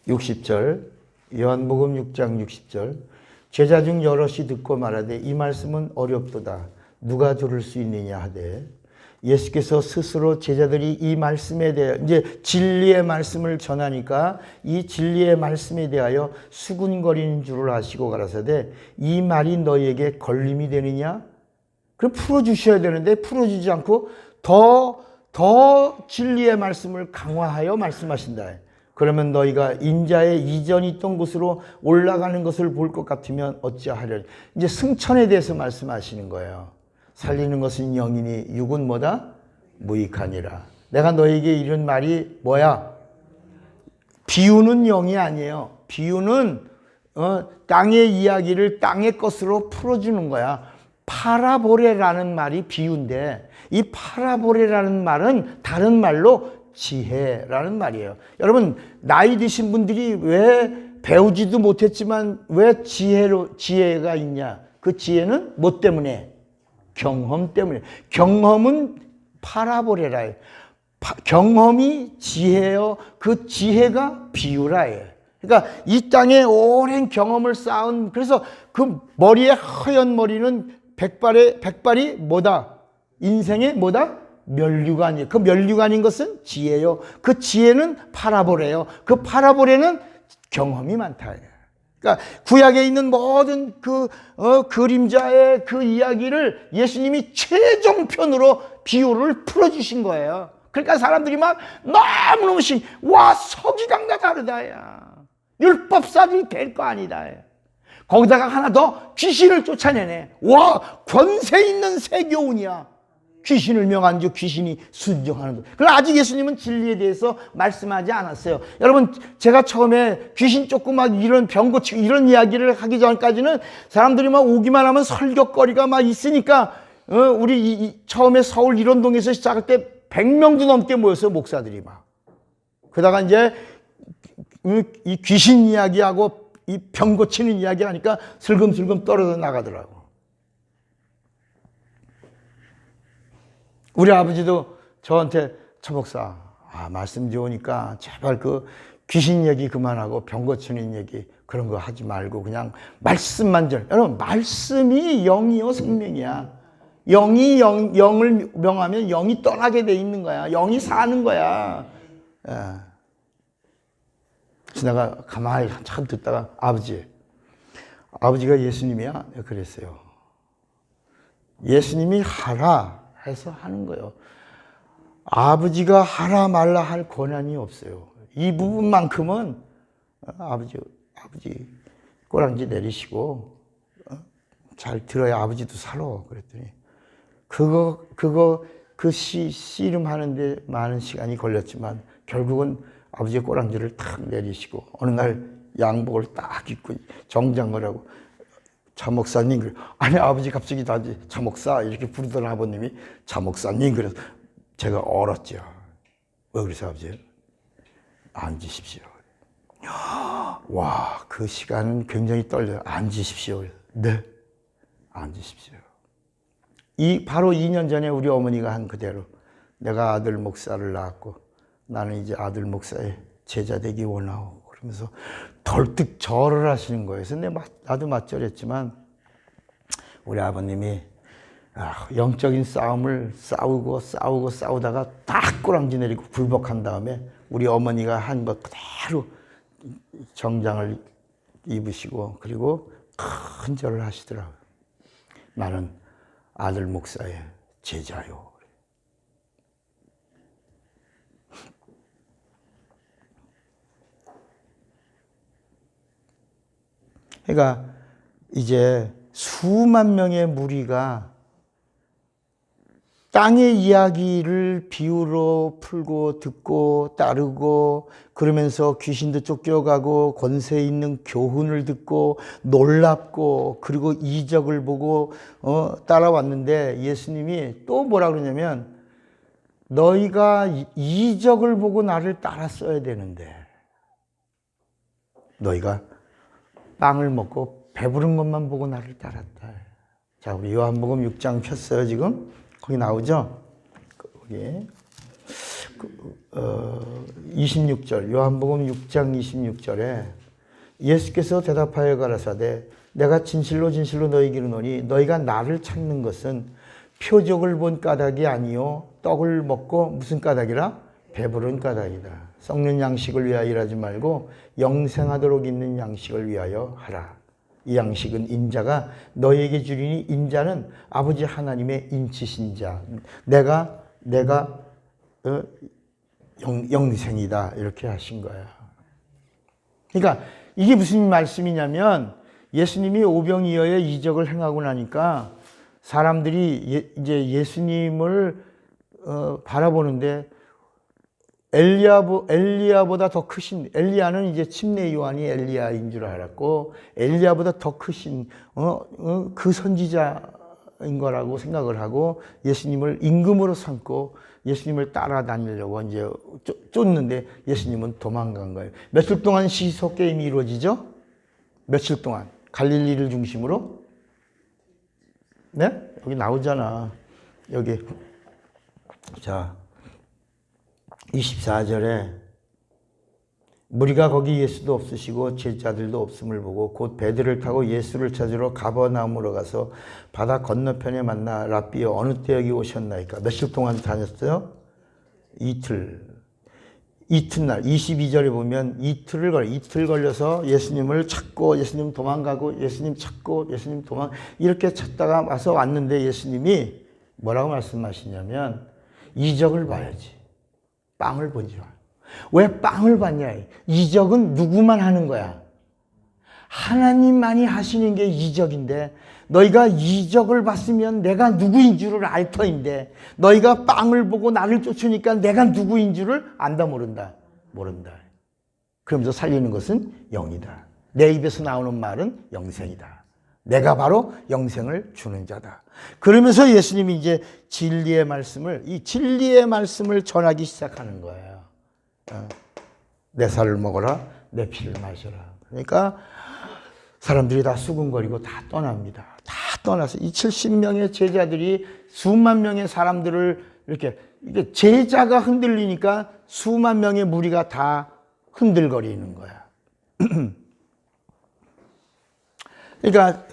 60절, 요한복음 6장 60절. 제자 중 여럿이 듣고 말하되 이 말씀은 어렵도다. 누가 들을 수 있느냐 하되 예수께서 스스로 제자들이 이 말씀에 대해 이제 진리의 말씀을 전하니까 이 진리의 말씀에 대하여 수군거리는 줄을 아시고 가라사대 이 말이 너희에게 걸림이 되느냐? 그럼 풀어주셔야 되는데 풀어주지 않고 더 진리의 말씀을 강화하여 말씀하신다. 그러면 너희가 인자의 이전에 있던 곳으로 올라가는 것을 볼 것 같으면 어찌하려니. 이제 승천에 대해서 말씀하시는 거예요. 살리는 것은 영이니 육은 뭐다? 무익하니라. 내가 너에게 이런 말이 뭐야? 비유는 영이 아니에요. 비유는 땅의 이야기를 땅의 것으로 풀어주는 거야. 파라보레라는 말이 비유인데 이 파라보레라는 말은 다른 말로 지혜라는 말이에요. 여러분 나이 드신 분들이 왜 배우지도 못했지만 왜 지혜가 있냐? 그 지혜는 뭐 때문에? 경험 때문에. 경험은 파라보레라예요. 경험이 지혜요. 그 지혜가 비유라예요. 그러니까 이 땅에 오랜 경험을 쌓은, 그래서 그 머리에 하얀 머리는 백발이 뭐다? 인생의 뭐다? 면류관이에요. 그 면류관인 것은 지혜요. 그 지혜는 파라보레요. 그 파라보레는 경험이 많다. 그러니까 구약에 있는 모든 그 그림자의 그 이야기를 예수님이 최종편으로 비유를 풀어주신 거예요. 그러니까 사람들이 막 너무너무 와, 서기관과 다르다, 야. 율법사들이 될 거 아니다, 야. 거기다가 하나 더 귀신을 쫓아내네. 와, 권세 있는 세교훈이야. 귀신을 명한 주 귀신이 순종하는 것. 그러나 아직 예수님은 진리에 대해서 말씀하지 않았어요. 여러분, 제가 처음에 귀신 쫓고 막 이런 병 고치고 이런 이야기를 하기 전까지는 사람들이 막 오기만 하면 설교거리가 막 있으니까, 우리 처음에 서울 일원동에서 시작할 때 100명도 넘게 모였어요, 목사들이 막. 그러다가 이제 이 귀신 이야기하고 이 병 고치는 이야기 하니까 슬금슬금 떨어져 나가더라고. 우리 아버지도 저한테, 차 목사, 말씀 좋으니까 제발 그 귀신 얘기 그만하고 병 고치는 얘기 그런 거 하지 말고 그냥 말씀만 전. 여러분, 말씀이 영이요 생명이야. 영이 영을 명하면 영이 떠나게 돼 있는 거야. 영이 사는 거야. 예. 그래서 내가 가만히 한참 듣다가 아버지가 예수님이야? 내가 그랬어요. 예수님이 하라 해서 하는 거예요. 아버지가 하라 말라 할 권한이 없어요. 이 부분만큼은 아버지 꼬랑지 내리시고 잘 들어야 아버지도 살아. 그랬더니 그 씨름하는데 많은 시간이 걸렸지만 결국은 아버지의 꼬랑지를 탁 내리시고 어느 날 양복을 딱 입고 정장을 하고 차 목사님, 아니 아버지 갑자기 다시 차 목사 이렇게 부르던 아버님이 차 목사님, 그래서 제가 얼었죠. 왜 그러세요 아버지? 앉으십시오. 와, 그 시간은 굉장히 떨려요. 앉으십시오. 네, 앉으십시오. 바로 2년 전에 우리 어머니가 한 그대로 내가 아들 목사를 낳았고 나는 이제 아들 목사의 제자 되기 원하오. 그러면서 덜뜩 절을 하시는 거예요. 그래서 나도 맞절했지만 우리 아버님이 영적인 싸움을 싸우다가 딱 꼬랑지 내리고 굴복한 다음에 우리 어머니가 한 것 그대로 정장을 입으시고 그리고 큰 절을 하시더라고요. 나는 아들 목사의 제자요. 그러니까 이제 수만 명의 무리가 땅의 이야기를 비유로 풀고 듣고 따르고 그러면서 귀신도 쫓겨가고 권세 있는 교훈을 듣고 놀랍고 그리고 이적을 보고 따라왔는데 예수님이 또 뭐라 그러냐면 너희가 이적을 보고 나를 따랐어야 되는데 너희가 빵을 먹고 배부른 것만 보고 나를 따랐다. 자, 우리 요한복음 6장 폈어요, 지금? 거기 나오죠? 거기 26절, 요한복음 6장 26절에 예수께서 대답하여 가라사대 내가 진실로 너희에게 이르노니 너희가 나를 찾는 것은 표적을 본 까닭이 아니요 떡을 먹고 무슨 까닭이라? 배부른 까닭이다. 썩는 양식을 위하여 일하지 말고 영생하도록 있는 양식을 위하여 하라. 이 양식은 인자가 너희에게 주리니 인자는 아버지 하나님의 인치신 자. 내가 영생이다. 이렇게 하신 거야. 그러니까 이게 무슨 말씀이냐면 예수님이 오병이어의 이적을 행하고 나니까 사람들이 이제 예수님을 바라보는데 엘리야보다 더 크신, 엘리야는 이제 침례 요한이 엘리야인 줄 알았고 엘리야보다 더 크신 그 선지자인 거라고 생각을 하고 예수님을 임금으로 삼고 예수님을 따라다니려고 이제 쫓는데 예수님은 도망간 거예요. 며칠 동안 시소 게임이 이루어지죠? 며칠 동안 갈릴리를 중심으로 네? 여기 나오잖아. 여기. 자, 24절에 무리가 거기 예수도 없으시고 제자들도 없음을 보고 곧 배들을 타고 예수를 찾으러 가버나움으로 가서 바다 건너편에 만나 랍비여 어느 때 여기 오셨나이까? 며칠 동안 다녔어요? 이튿날 22절에 보면 이틀 걸려서 예수님을 찾고 예수님 도망가고 예수님 찾고 예수님 이렇게 찾다가 와서 왔는데 예수님이 뭐라고 말씀하시냐면 이적을 봐야지. 빵을 보지 마. 왜 빵을 봤냐? 이적은 누구만 하는 거야? 하나님만이 하시는 게 이적인데 너희가 이적을 봤으면 내가 누구인 줄을 알 터인데 너희가 빵을 보고 나를 쫓으니까 내가 누구인 줄을 안다 모른다. 그러면서 살리는 것은 영이다. 내 입에서 나오는 말은 영생이다. 내가 바로 영생을 주는 자다. 그러면서 예수님이 이제 진리의 말씀을 전하기 시작하는 거예요. 내 살을 먹어라, 내 피를 마셔라. 그러니까 사람들이 다 수군거리고 다 떠납니다. 다 떠나서 이 70명의 제자들이 수만 명의 사람들을 이게 제자가 흔들리니까 수만 명의 무리가 다 흔들거리는 거야. 그러니까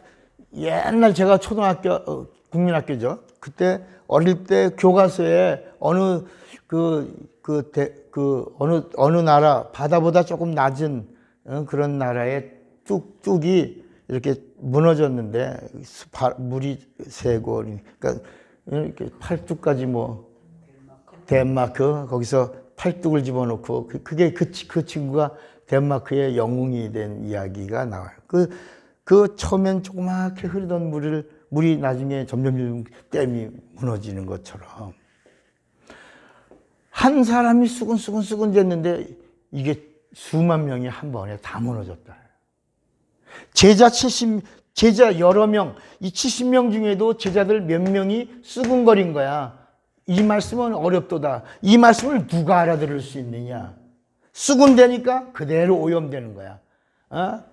옛날 제가 초등학교 국민학교죠. 그때 어릴 때 교과서에 어느 나라 바다보다 조금 낮은 그런 나라의 뚝이 이렇게 무너졌는데 물이 새고 그러니까 이렇게 팔뚝까지 덴마크 거기서 팔뚝을 집어넣고 그게 그 친구가 덴마크의 영웅이 된 이야기가 나와요. 그 처음엔 조그맣게 흐르던 물이 나중에 점점 댐이 무너지는 것처럼 한 사람이 수근수근 됐는데 이게 수만 명이 한 번에 다 무너졌다. 제자 여러 명, 이 70명 중에도 제자들 몇 명이 수근거린 거야. 이 말씀은 어렵도다. 이 말씀을 누가 알아들을 수 있느냐. 수군되니까 그대로 오염되는 거야.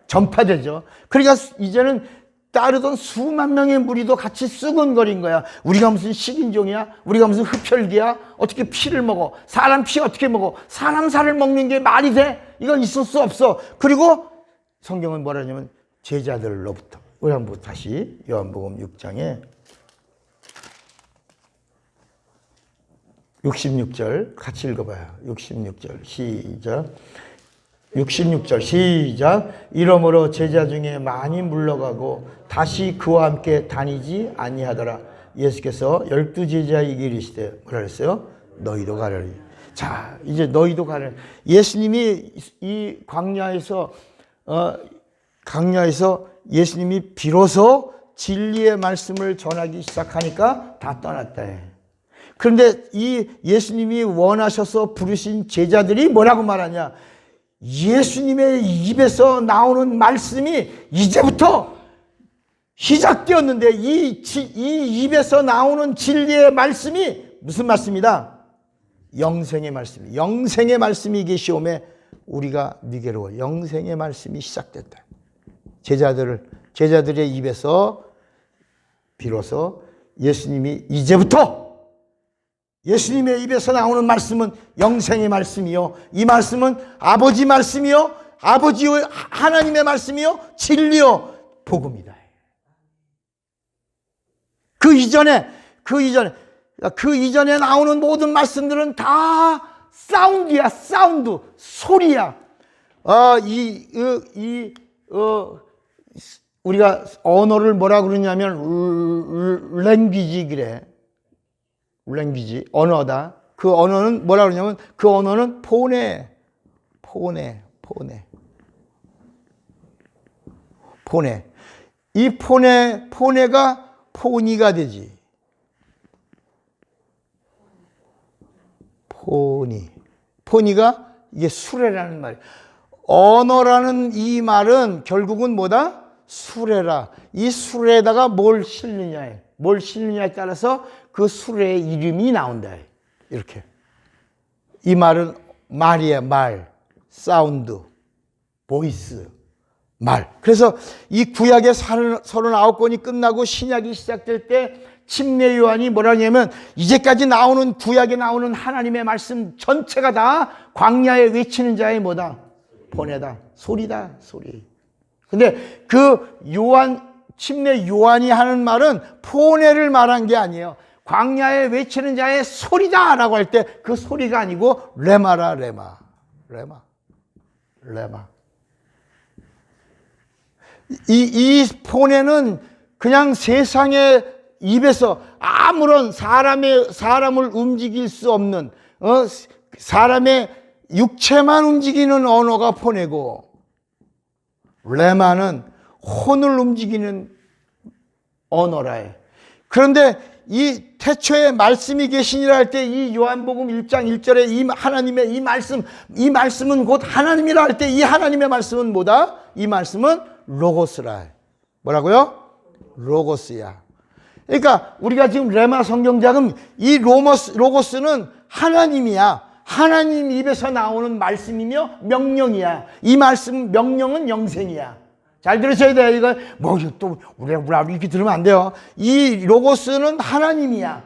전파되죠. 그러니까 이제는 따르던 수만 명의 무리도 같이 수군거린 거야. 우리가 무슨 식인종이야? 우리가 무슨 흡혈귀야? 어떻게 피를 먹어? 사람 피 어떻게 먹어? 사람 살을 먹는 게 말이 돼? 이건 있을 수 없어. 그리고 성경은 뭐라 하냐면 제자들로부터. 우리 한번 다시 요한복음 6장에 66절 같이 읽어봐요. 66절 시작. 66절 시작. 이러므로 제자 중에 많이 물러가고 다시 그와 함께 다니지 아니하더라. 예수께서 12제자에게 이르시되 뭐라 그랬어요? 너희도 가려니. 자, 이제 너희도 가려니. 예수님이 이 광야에서 예수님이 비로소 진리의 말씀을 전하기 시작하니까 다 떠났다 해. 그런데 이 예수님이 원하셔서 부르신 제자들이 뭐라고 말하냐? 예수님의 입에서 나오는 말씀이 이제부터 시작되었는데 이 입에서 나오는 진리의 말씀이 무슨 말씀이다? 영생의 말씀이. 영생의 말씀이 계시오매 우리가 네게로 영생의 말씀이 시작됐다. 제자들의 입에서 비로소 예수님이 이제부터 예수님의 입에서 나오는 말씀은 영생의 말씀이요. 이 말씀은 아버지 말씀이요. 아버지의 하나님의 말씀이요. 진리요. 복음이다. 그 이전에 나오는 모든 말씀들은 다 사운드야. 사운드. 소리야. 우리가 언어를 뭐라 그러냐면 랭귀지 그래. 랭귀지 언어다. 그 언어는 뭐라 그러냐면 그 언어는 포네. 이 포네가 포니가 되지. 포니가 이게 수레라는 말이야. 언어라는 이 말은 결국은 뭐다? 수레라. 이 수레에다가 뭘 실느냐에 따라서 그 수레의 이름이 나온다. 이렇게. 이 말은 말이야, 말. 사운드. 보이스. 말. 그래서 이 구약의 39권이 끝나고 신약이 시작될 때 침례 요한이 뭐라냐면 이제까지 나오는 구약에 나오는 하나님의 말씀 전체가 다 광야에 외치는 자의 뭐다? 번외다. 소리다. 소리. 근데 그 침례 요한이 하는 말은 포내를 말한 게 아니에요. 광야에 외치는 자의 소리다라고 할 때 그 소리가 아니고 레마라 레마. 이 포내는 그냥 세상의 입에서 아무런 사람을 움직일 수 없는 사람의 육체만 움직이는 언어가 포내고, 레마는 혼을 움직이는 언어라. 그런데 이 태초에 말씀이 계시니라 할 때 이 요한복음 1장 1절에 이 하나님의 이 말씀은 곧 하나님이라 할 때 이 하나님의 말씀은 뭐다? 이 말씀은 로고스라. 뭐라고요? 로고스야. 그러니까 우리가 지금 레마 성경작은 이 로고스는 하나님이야. 하나님 입에서 나오는 말씀이며 명령이야. 이 말씀 명령은 영생이야. 잘 들으셔야 돼요. 이거 뭐 또 우리 이렇게 들으면 안 돼요. 이 로고스는 하나님이야.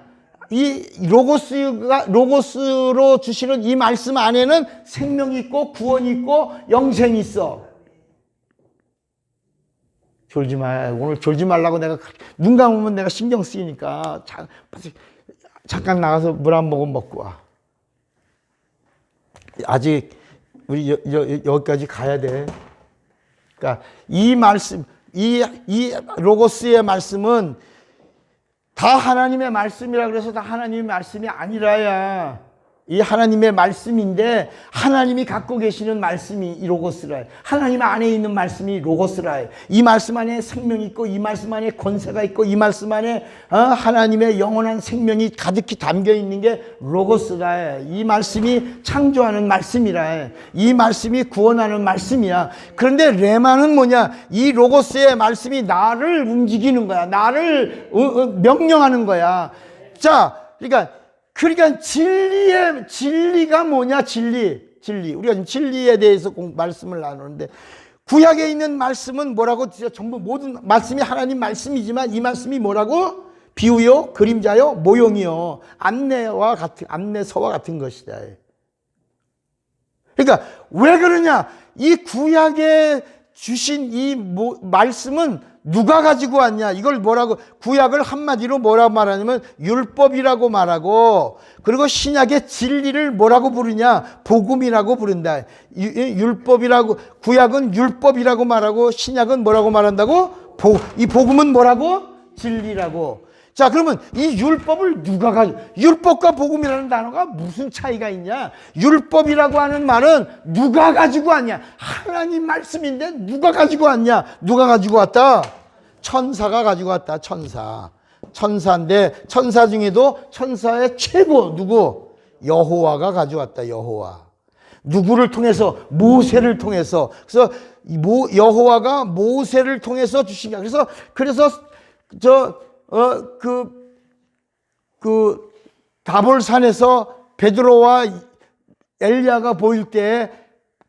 이 로고스로 주시는 이 말씀 안에는 생명이 있고 구원이 있고 영생이 있어. 졸지 마. 오늘 졸지 말라고 내가 눈 감으면 내가 신경 쓰이니까 잠깐 나가서 물 한 모금 먹고 와. 아직 우리 여기까지 가야 돼. 그러니까 이 말씀, 이 로고스의 말씀은 다 하나님의 말씀이라 그래서 다 하나님의 말씀이 아니라야. 이 하나님의 말씀인데 하나님이 갖고 계시는 말씀이 이 로고스라. 하나님 안에 있는 말씀이 로고스라. 이 말씀 안에 생명이 있고 이 말씀 안에 권세가 있고 이 말씀 안에 하나님의 영원한 생명이 가득히 담겨 있는 게 로고스라. 이 말씀이 창조하는 말씀이라. 이 말씀이 구원하는 말씀이야. 그런데 레마는 뭐냐? 이 로고스의 말씀이 나를 움직이는 거야. 나를 명령하는 거야. 자, 그러니까 진리가 뭐냐? 진리. 우리가 지금 진리에 대해서 말씀을 나누는데, 구약에 있는 말씀은 뭐라고? 전부 모든 말씀이 하나님 말씀이지만 이 말씀이 뭐라고? 비유요, 그림자요, 모형이요, 안내서와 같은 것이다. 그러니까 왜 그러냐? 이 구약에 주신 이 말씀은 누가 가지고 왔냐? 이걸 뭐라고, 구약을 한마디로 뭐라고 말하냐면 율법이라고 말하고, 그리고 신약의 진리를 뭐라고 부르냐? 복음이라고 부른다. 구약은 율법이라고 말하고 신약은 뭐라고 말한다고? 이 복음은 뭐라고? 진리라고. 자, 그러면 이 율법을 누가 율법과 복음이라는 단어가 무슨 차이가 있냐? 율법이라고 하는 말은 누가 가지고 왔냐? 하나님 말씀인데 누가 가지고 왔냐? 누가 가지고 왔다? 천사가 가지고 왔다. 천사인데, 천사 중에도 천사의 최고 누구? 여호와가 가져왔다. 여호와. 누구를 통해서? 모세를 통해서. 그래서 여호와가 모세를 통해서 주신 거야. 그래서 다볼산에서 베드로와 엘리야가 보일 때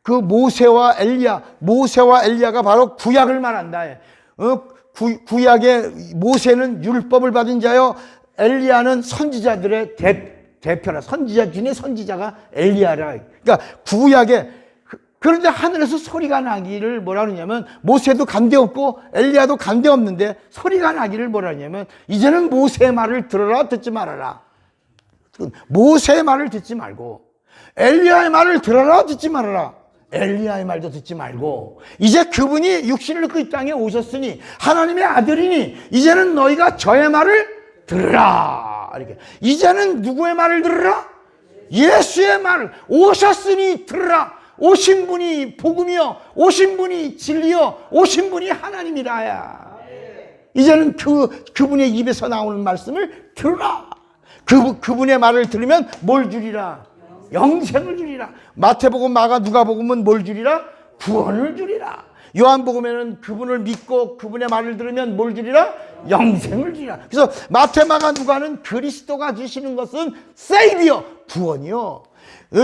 그 모세와 엘리야가 바로 구약을 말한다. 구약의 모세는 율법을 받은 자요, 엘리야는 선지자들의 대표라. 선지자 중에 선지자가 엘리야라. 그러니까 구약에, 그런데 하늘에서 소리가 나기를 뭐라 그러냐면, 모세도 간대 없고 엘리야도 간대 없는데 소리가 나기를 뭐라 하냐면, 이제는 모세의 말을 들어라, 듣지 말아라. 모세의 말을 듣지 말고 엘리야의 말을 들어라, 듣지 말아라. 엘리야의 말도 듣지 말고, 이제 그분이 육신을 입고 이 땅에 오셨으니 하나님의 아들이니 이제는 너희가 저의 말을 들으라. 이렇게. 이제는 누구의 말을 들으라? 예수의 말을. 오셨으니 들으라. 오신 분이 복음이요, 오신 분이 진리요, 오신 분이 하나님이라야. 이제는 그분의 입에서 나오는 말씀을 들으라. 그분의 말을 들으면 뭘 주리라? 영생을 주리라. 마태복음, 마가, 누가복음은 뭘 주리라? 구원을 주리라. 요한복음에는 그분을 믿고 그분의 말을 들으면 뭘 주리라? 영생을 주리라. 그래서 마태, 마가, 누가는 그리스도가 주시는 것은 세이비어, 구원이요.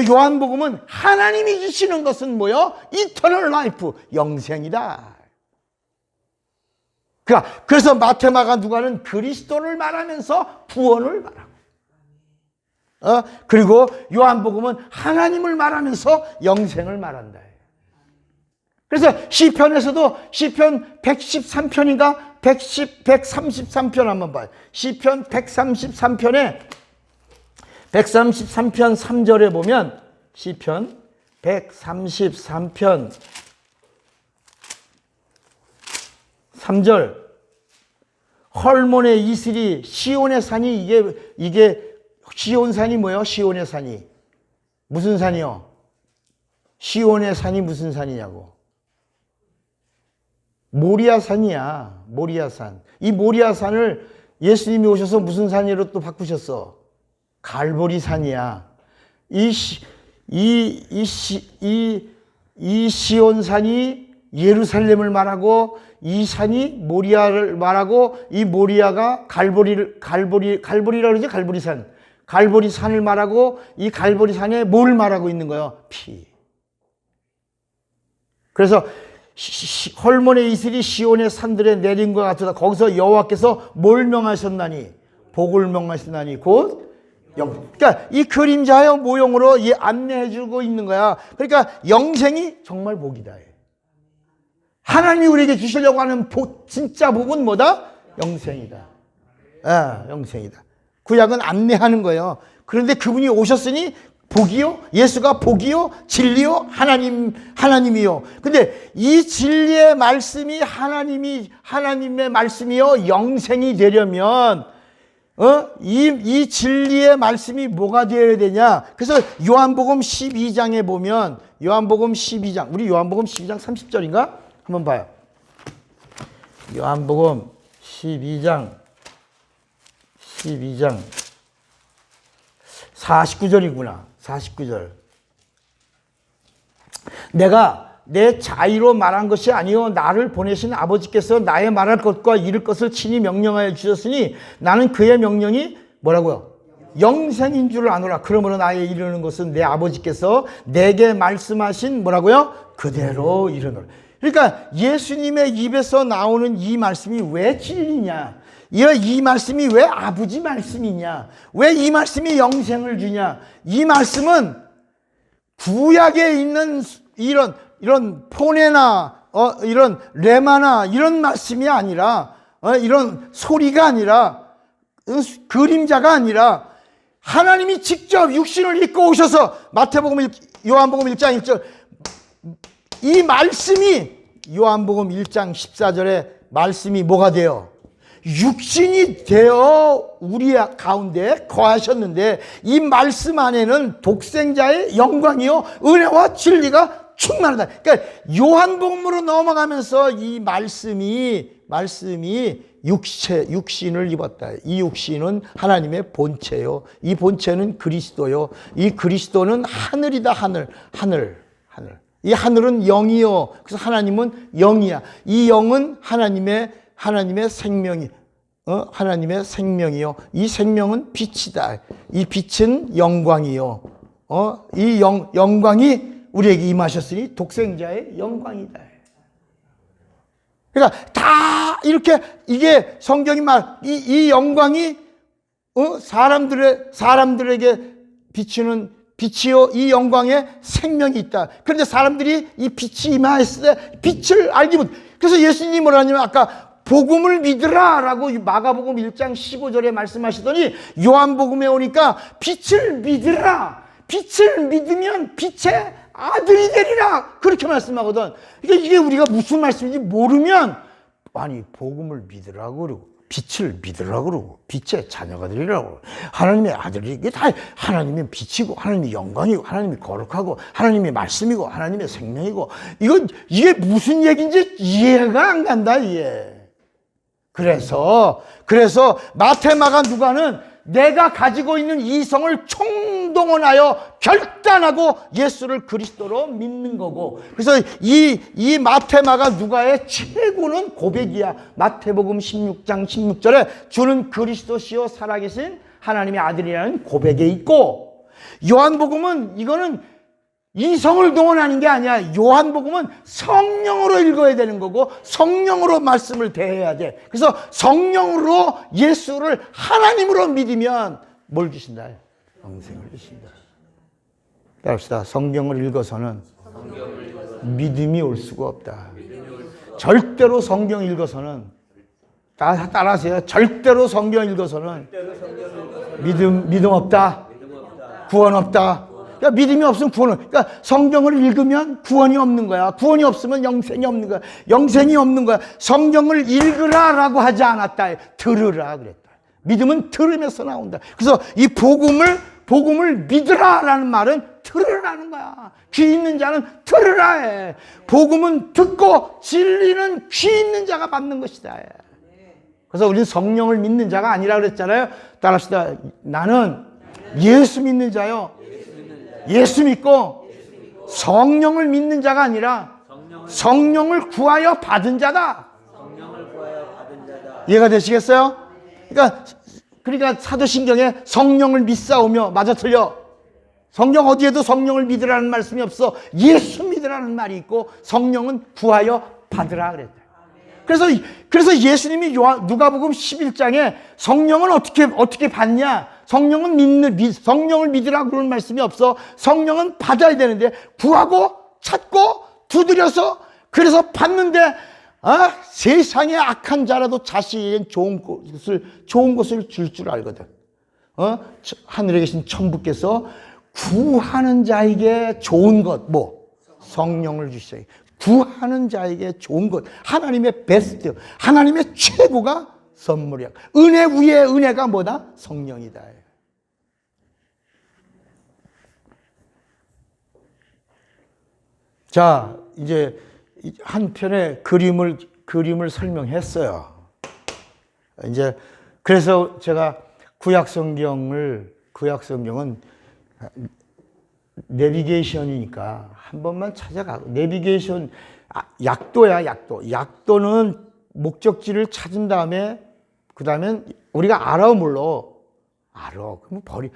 요한복음은 하나님이 주시는 것은 뭐요? 이터널 라이프, 영생이다. 그래서 마태, 마가, 누가는 그리스도를 말하면서 구원을 말하고, 그리고 요한복음은 하나님을 말하면서 영생을 말한다. 그래서 시편에서도 시편 113편인가 133편 한번 봐요. 시편 133편에 133편 3절에 보면 시편 133편 3절 헐몬의 이슬이 시온의 산이 이게 시온산이 뭐예요? 시온의 산이 무슨 산이요? 시온의 산이 무슨 산이냐고. 모리아산이야. 모리아산. 이 모리아산을 예수님이 오셔서 무슨 산으로 또 바꾸셨어? 갈보리산이야. 이 시온산이 예루살렘을 말하고 이 산이 모리아를 말하고 이 모리아가 갈보리라고 그러지? 갈보리산. 갈보리산을 말하고 이 갈보리산에 뭘 말하고 있는 거예요? 피. 그래서 헐몬의 이슬이 시온의 산들에 내린 것 같으다. 거기서 여호와께서 뭘 명하셨나니? 복을 명하셨나니 곧 그러니까 이 그림자의 모형으로 안내해 주고 있는 거야. 그러니까 영생이 정말 복이다. 하나님이 우리에게 주시려고 하는 진짜 복은 뭐다? 영생이다. 영생이다. 구약은 안내하는 거예요. 그런데 그분이 오셨으니 복이요? 예수가 복이요? 진리요? 하나님이요. 근데 이 진리의 말씀이 하나님의 말씀이요? 영생이 되려면, 이 진리의 말씀이 뭐가 되어야 되냐? 그래서 요한복음 12장에 보면, 요한복음 12장, 우리 요한복음 12장 30절인가? 한번 봐요. 요한복음 12장 49절이구나. 49절. 내가 내 자의로 말한 것이 아니요 나를 보내신 아버지께서 나의 말할 것과 이룰 것을 친히 명령하여 주셨으니 나는 그의 명령이 뭐라고요? 영생인 줄 아노라. 그러므로 나의 이르는 것은 내 아버지께서 내게 말씀하신 뭐라고요? 그대로 이르노라. 그러니까 예수님의 입에서 나오는 이 말씀이 왜 진리냐? 이 말씀이 왜 아버지 말씀이냐? 왜 이 말씀이 영생을 주냐? 이 말씀은 구약에 있는 이런 포네나 이런 레마나 이런 말씀이 아니라 이런 소리가 아니라 그림자가 아니라 하나님이 직접 육신을 입고 오셔서 마태복음 요한복음 1장 1절 이 말씀이 요한복음 1장 14절에 말씀이 뭐가 돼요? 육신이 되어 우리 가운데 거하셨는데 이 말씀 안에는 독생자의 영광이요 은혜와 진리가 충만하다. 그러니까 요한복음으로 넘어가면서 이 말씀이 육신을 입었다. 이 육신은 하나님의 본체요. 이 본체는 그리스도요. 이 그리스도는 하늘이다. 하늘. 이 하늘은 영이요. 그래서 하나님은 영이야. 이 영은 하나님의 생명이, 하나님의 생명이요. 이 생명은 빛이다. 이 빛은 영광이요. 이 영광이 우리에게 임하셨으니 독생자의 영광이다. 그러니까 다 이렇게 이게 성경이 이 영광이 사람들에게 비치는 빛이요 이 영광에 생명이 있다. 그런데 사람들이 이 빛이 임하였을 때 빛을 알지 못. 그래서 예수님이 뭐라 하냐면 아까 복음을 믿으라 라고 마가복음 1장 15절에 말씀하시더니 요한복음에 오니까 빛을 믿으라. 빛을 믿으면 빛의 아들이 되리라. 그렇게 말씀하거든. 그러니까 이게 우리가 무슨 말씀인지 모르면 아니 복음을 믿으라고 그러고 빛을 믿으라고 그러고 빛의 자녀가 되리라고 하나님의 아들이 이게 다 하나님의 빛이고 하나님의 영광이고 하나님이 거룩하고 하나님의 말씀이고 하나님의 생명이고 이게 무슨 얘기인지 이해가 안 간다 이해. 그래서 마태 마가 누가는 내가 가지고 있는 이성을 총동원하여 결단하고 예수를 그리스도로 믿는 거고 그래서 이 마태 마가 누가의 최고는 고백이야. 마태복음 16장 16절에 주는 그리스도시요 살아계신 하나님의 아들이라는 고백에 있고 요한복음은 이성을 동원하는 게 아니야. 요한복음은 성령으로 읽어야 되는 거고 성령으로 말씀을 대해야 돼. 그래서 성령으로 예수를 하나님으로 믿으면 뭘 주신다? 영생을 주신다. 따라합시다. 성경을 읽어서는 믿음이 올 수가 없다. 절대로 성경 읽어서는 따라하세요. 절대로 성경 읽어서는 믿음 없다. 구원 없다. 그러니까 믿음이 없으면 구원 없다. 그러니까 성경을 읽으면 구원이 없는 거야. 구원이 없으면 영생이 없는 거야. 영생이 없는 거야. 성경을 읽으라라고 하지 않았다. 들으라 그랬다. 믿음은 들으면서 나온다. 그래서 이 복음을 믿으라라는 말은 들으라는 거야. 귀 있는 자는 들으라 해. 복음은 듣고 진리는 귀 있는 자가 받는 것이다. 그래서 우리는 성령을 믿는 자가 아니라 그랬잖아요. 따라합시다. 나는 예수 믿는 자요. 예수 믿고 성령을 믿는 자가 아니라 성령을 구하여 받은 자다. 이해가 되시겠어요? 그러니까 사도신경에 성령을 믿사오며 맞아 틀려. 성경 어디에도 성령을 믿으라는 말씀이 없어. 예수 믿으라는 말이 있고 성령은 구하여 받으라 그랬다. 그래서 예수님이 누가복음 11장에 성령은 어떻게 받냐? 성령을 믿으라고 그런 말씀이 없어. 성령은 받아야 되는데 구하고 찾고 두드려서 그래서 받는데 세상의 악한 자라도 자식에겐 좋은 것을 줄 줄 알거든. 하늘에 계신 천부께서 구하는 자에게 좋은 것, 성령을 주시죠. 구하는 자에게 좋은 것, 하나님의 베스트, 하나님의 최고가 선물이야. 은혜 위에 은혜가 뭐다? 성령이다. 자, 이제 한 편의 그림을 설명했어요. 이제 그래서 제가 구약 성경은 내비게이션이니까 한 번만 찾아가고, 내비게이션 약도야. 약도는 목적지를 찾은 다음에 그 다음엔 우리가 알아 몰라. 그럼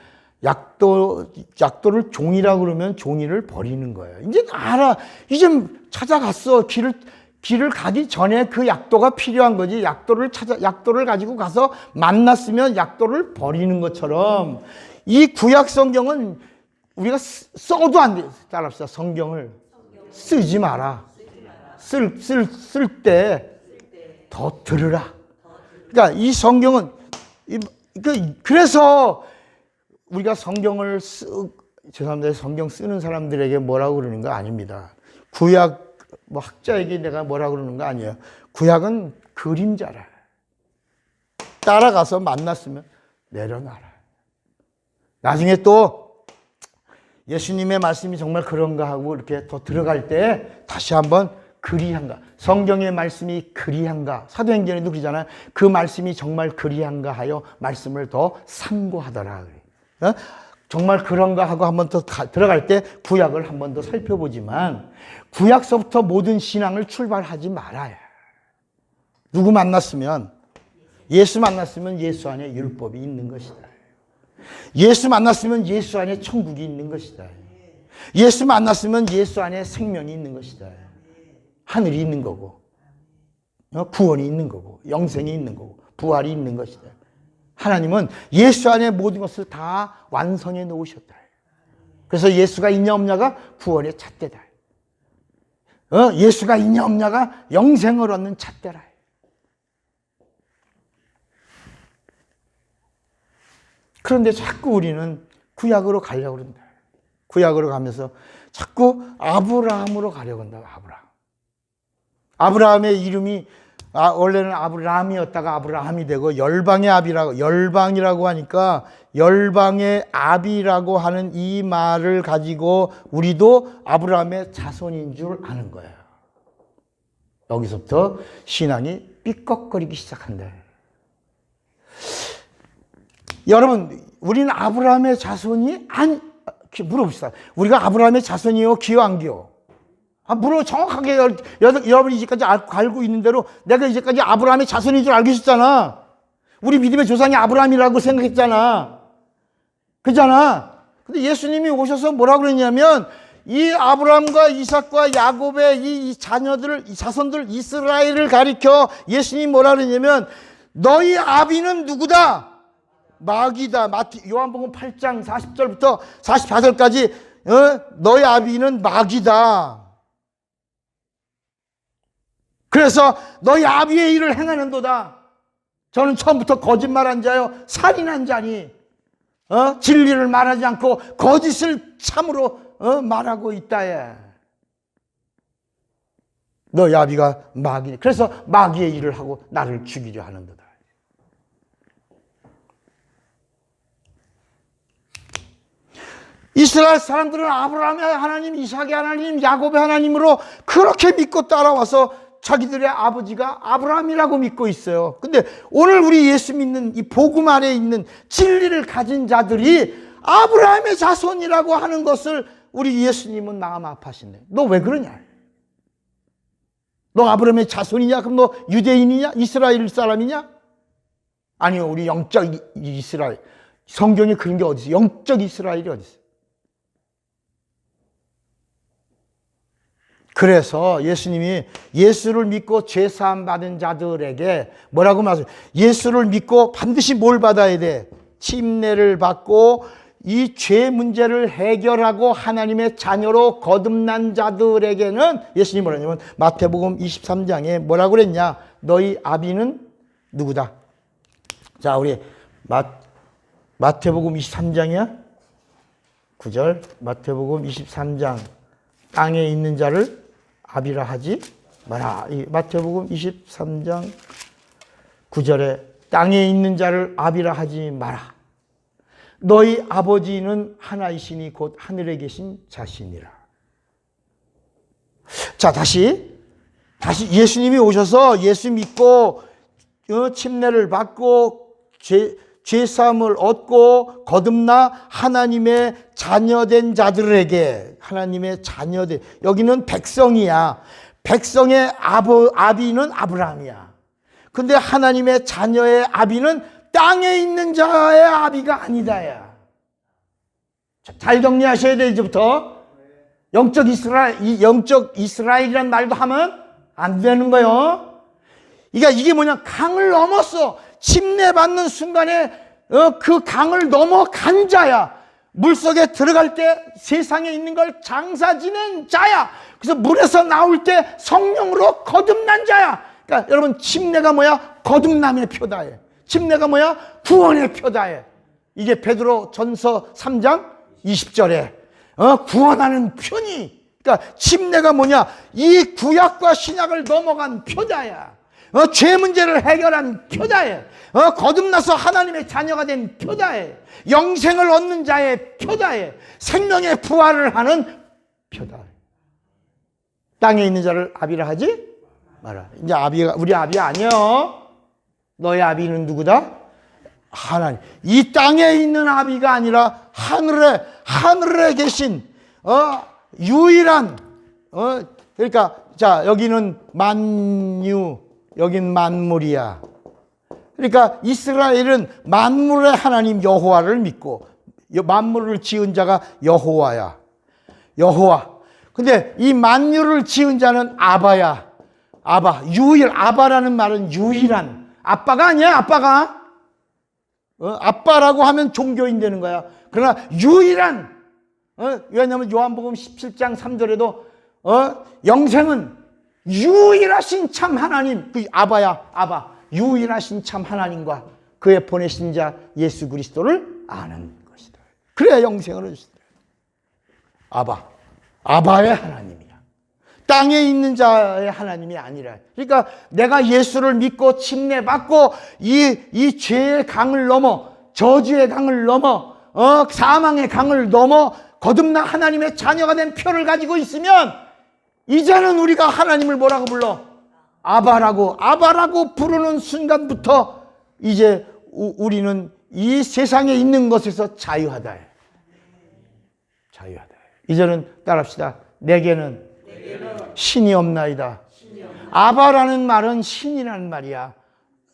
약도를 종이라고 그러면 종이를 버리는 거예요. 이제 알아. 이제 찾아갔어. 길을 가기 전에 그 약도가 필요한 거지. 약도를 가지고 가서 만났으면 약도를 버리는 것처럼 이 구약 성경은 우리가 써도 안 돼. 따라합시다. 성경을 쓰지 마라. 쓸 때 더 들으라. 그러니까 이 성경은 그래서 우리가 죄송합니다. 성경 쓰는 사람들에게 뭐라고 그러는 거 아닙니다. 구약 학자에게 내가 뭐라고 그러는 거 아니에요. 구약은 그림자라. 따라가서 만났으면 내려놔라. 나중에 또 예수님의 말씀이 정말 그런가 하고 이렇게 더 들어갈 때 다시 한번 그리한가, 성경의 말씀이 그리한가, 사도행전에도 그러잖아요. 그 말씀이 정말 그리한가 하여 말씀을 더 상고하더라. 정말 그런가 하고 한번 더 들어갈 때 구약을 한 번 더 살펴보지만 구약서부터 모든 신앙을 출발하지 말아요. 누구 만났으면, 예수 만났으면 예수 안에 율법이 있는 것이다. 예수 만났으면 예수 안에 천국이 있는 것이다. 예수 만났으면 예수 안에 생명이 있는 것이다. 하늘이 있는 거고, 구원이 있는 거고, 영생이 있는 거고, 부활이 있는 것이다. 하나님은 예수 안에 모든 것을 다 완성해 놓으셨다. 그래서 예수가 있냐 없냐가 구원의 잣대다. 예수가 있냐 없냐가 영생을 얻는 잣대라. 그런데 자꾸 우리는 구약으로 가려고 그런다. 구약으로 가면서 자꾸 아브라함으로 가려고 한다. 아브라함의 이름이 원래는 아브라함이었다가 아브라함이 되고 열방이라고 하니까 열방의 아비라고 하는 이 말을 가지고 우리도 아브라함의 자손인 줄 아는 거예요. 여기서부터 신앙이 삐걱거리기 시작한다. 여러분, 우리는 아브라함의 자손이 물어봅시다. 우리가 아브라함의 자손이요, 기요, 안 기요? 정확하게 여러분이 이제까지 알고 있는 대로 내가 이제까지 아브라함의 자손인 줄 알고 있었잖아. 우리 믿음의 조상이 아브라함이라고 생각했잖아. 그잖아. 근데 예수님이 오셔서 뭐라고 그랬냐면 이 아브라함과 이삭과 야곱의 이 자녀들, 이 자손들 이스라엘을 가리켜 예수님이 뭐라 그러냐면 너희 아비는 누구다? 마귀다. 요한복음 8장 40절부터 44절까지 너희 아비는 마귀다. 그래서 너희 아비의 일을 행하는도다. 저는 처음부터 거짓말한 자요 살인한 자니 진리를 말하지 않고 거짓을 참으로 말하고 있다에. 너희 아비가 마귀. 그래서 마귀의 일을 하고 나를 죽이려 하는도다. 이스라엘 사람들은 아브라함의 하나님, 이삭의 하나님, 야곱의 하나님으로 그렇게 믿고 따라와서 자기들의 아버지가 아브라함이라고 믿고 있어요. 근데 오늘 우리 예수 믿는 이 복음 아래에 있는 진리를 가진 자들이 아브라함의 자손이라고 하는 것을 우리 예수님은 마음 아파하시네. 너 왜 그러냐? 너 아브라함의 자손이냐? 그럼 너 유대인이냐? 이스라엘 사람이냐? 아니요, 우리 영적 이스라엘. 성경에 그런 게 어디 있어? 영적 이스라엘이 어디 있어? 그래서 예수님이 예수를 믿고 죄사함 받은 자들에게 뭐라고 말하세요? 예수를 믿고 반드시 뭘 받아야 돼? 침례를 받고 이 죄 문제를 해결하고 하나님의 자녀로 거듭난 자들에게는 예수님이 뭐라냐면 마태복음 23장에 뭐라고 그랬냐? 너희 아비는 누구다? 자, 우리 마태복음 23장이야? 9절 마태복음 23장 땅에 있는 자를 아비라 하지 마라. 이 마태복음 23장 9절에 땅에 있는 자를 아비라 하지 마라. 너희 아버지는 하나이시니 곧 하늘에 계신 자신이라. 자, 다시 예수님이 오셔서 예수 믿고 침례를 받고 죄사함을 얻고 거듭나 하나님의 자녀된 자들에게, 하나님의 자녀된, 여기는 백성이야. 백성의 아비는 아브라함이야. 근데 하나님의 자녀의 아비는 땅에 있는 자의 아비가 아니다야. 잘 정리하셔야 돼. 이제부터 영적 이스라엘이란 말도 하면 안 되는 거예요. 그러니까 이게 뭐냐, 강을 넘었어. 침례받는 순간에 그 강을 넘어간 자야. 물속에 들어갈 때 세상에 있는 걸 장사 지낸 자야. 그래서 물에서 나올 때 성령으로 거듭난 자야. 그러니까 여러분, 침례가 뭐야? 거듭남의 표다해. 침례가 뭐야? 구원의 표다해. 이게 베드로 전서 3장 20절에 구원하는 표니. 그러니까 침례가 뭐냐? 이 구약과 신약을 넘어간 표다야. 죄 문제를 해결한 표다에, 거듭나서 하나님의 자녀가 된 표다에, 영생을 얻는 자의 표다에, 생명의 부활을 하는 표다. 땅에 있는 자를 아비라 하지 마라. 이제 아비가 우리 아비 아니요. 너의 아비는 누구다? 하나님. 이 땅에 있는 아비가 아니라 하늘에 계신 유일한 그러니까 자, 여기는 만유, 여긴 만물이야. 그러니까 이스라엘은 만물의 하나님 여호와를 믿고, 만물을 지은 자가 여호와야. 여호와. 근데 이 만유를 지은 자는 아바야. 아바. 아바라는 말은 유일한. 아빠가 아니야, 아빠가. 아빠라고 하면 종교인 되는 거야. 그러나 유일한. 왜냐하면 요한복음 17장 3절에도 영생은 유일하신 참 하나님, 그 아바야, 아바. 유일하신 참 하나님과 그의 보내신 자 예수 그리스도를 아는 것이다. 그래야 영생을 얻으시다. 아바의 하나님이야. 땅에 있는 자의 하나님이 아니라. 그러니까 내가 예수를 믿고 침례받고 이 죄의 강을 넘어, 저주의 강을 넘어, 사망의 강을 넘어 거듭나 하나님의 자녀가 된 표를 가지고 있으면 이제는 우리가 하나님을 뭐라고 불러? 아바라고 부르는 순간부터 이제 우리는 이 세상에 있는 것에서 자유하다. 이제는 따라합시다. 내게는 신이 없나이다. 아바라는 말은 신이라는 말이야.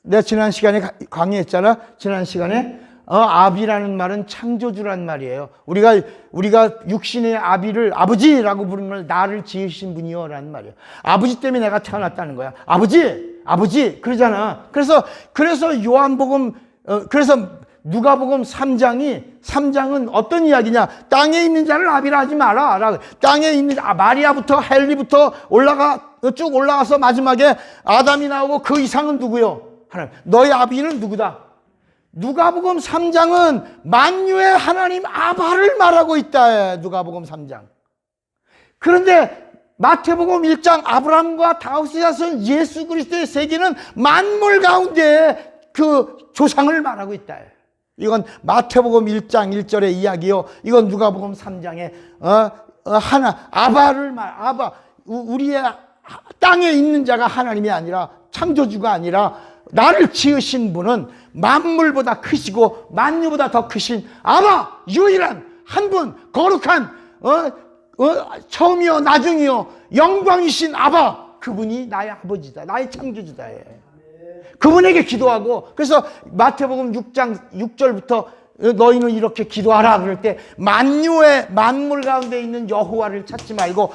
내가 지난 시간에 강의했잖아. 지난 시간에 아비라는 말은 창조주란 말이에요. 우리가 육신의 아비를 아버지라고 부르면 나를 지으신 분이요라는 말이에요. 아버지 때문에 내가 태어났다는 거야. 아버지 그러잖아. 그래서 요한복음 그래서 누가복음 3장은 어떤 이야기냐? 땅에 있는 자를 아비라 하지 마라. 땅에 있는 마리아부터 헨리부터 쭉 올라가서 마지막에 아담이 나오고 그 이상은 누구요? 하나님. 너의 아비는 누구다? 누가복음 3장은 만유의 하나님 아바를 말하고 있다. 누가복음 3장. 그런데 마태복음 1장 아브라함과 다윗의 자손 예수 그리스도의 세계는 만물 가운데 그 조상을 말하고 있다. 이건 마태복음 1장 1절의 이야기요. 이건 누가복음 3장의 아바 우리의 땅에 있는 자가 하나님이 아니라 창조주가 아니라 나를 지으신 분은 만물보다 크시고 만유보다 더 크신 아바, 유일한 한 분, 거룩한 처음이요 나중이요 영광이신 아바, 그분이 나의 아버지다, 나의 창조주다. 그분에게 기도하고, 그래서 마태복음 6장 6절부터 너희는 이렇게 기도하라 그럴 때 만유의 만물 가운데 있는 여호와를 찾지 말고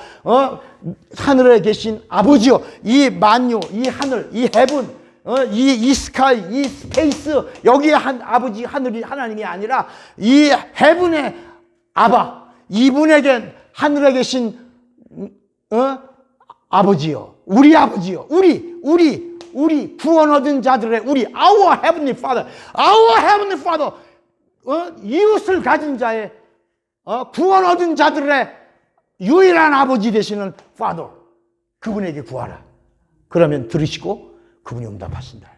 하늘에 계신 아버지요, 이 만유, 이 하늘, 이 헤븐, 이 스카이, 이 스페이스, 여기에 아버지 하나님이 아니라 이 헤븐의 아바, 이분에게 하늘에 계신 아버지요, 우리 아버지요, 우리 구원 얻은 자들의 our heavenly father, 이웃을 가진 자의 구원 얻은 자들의 유일한 아버지 되시는 father, 그분에게 구하라. 그러면 들으시고 그분이 응답하신다.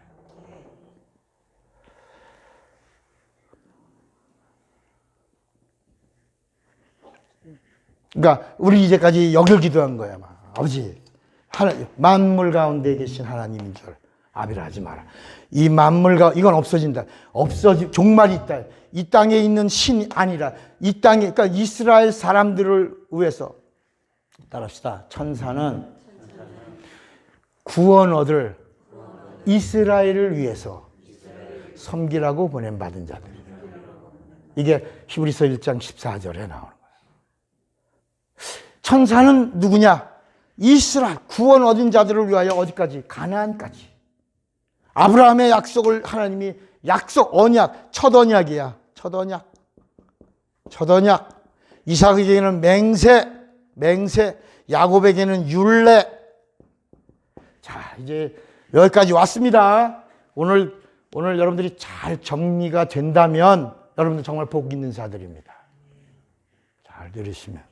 그러니까 우리 이제까지 여길 기도한 거야. 아버지, 만물 가운데 계신 하나님인 줄 아비라 하지 마라. 이 만물가 이건 없어진다. 종말이 있다. 이 땅에 있는 신이 아니라 이 땅에, 그러니까 이스라엘 사람들을 위해서 따라합시다. 천사는 구원 얻을 이스라엘을 위해서 섬기라고 보냄받은 자들이다. 이게 히브리서 1장 14절에 나오는 거예요. 천사는 누구냐? 이스라엘 구원 얻은 자들을 위하여 어디까지? 가나안까지. 아브라함의 약속을 하나님이 언약, 첫 언약이야. 첫 언약. 이삭에게는 맹세, 야곱에게는 율례. 자, 이제 여기까지 왔습니다. 오늘 여러분들이 잘 정리가 된다면 여러분들 정말 복 있는 자들입니다. 잘 들으시면.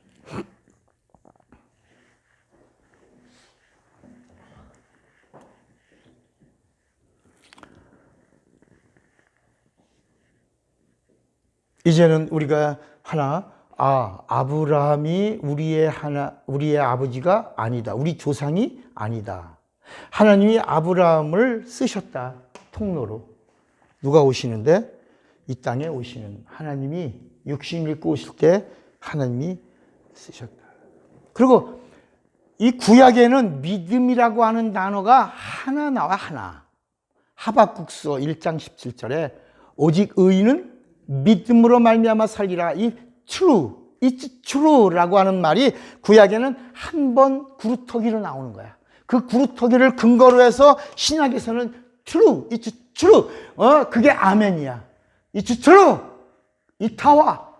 이제는 우리가 아브라함이 우리의 아버지가 아니다. 우리 조상이 아니다. 하나님이 아브라함을 쓰셨다. 통로로. 누가 오시는데? 이 땅에 오시는 하나님이 육신 입고 오실 때 하나님이 쓰셨다. 그리고 이 구약에는 믿음이라고 하는 단어가 하나 나와, 하나. 하박국서 1장 17절에 오직 의인은 믿음으로 말미암아 살리라. 이 it's true라고 하는 말이 구약에는 한 번 구루터기로 나오는 거야. 그 구루터기를 근거로 해서 신약에서는 true, it's true. 그게 아멘이야. It's true. 이타와.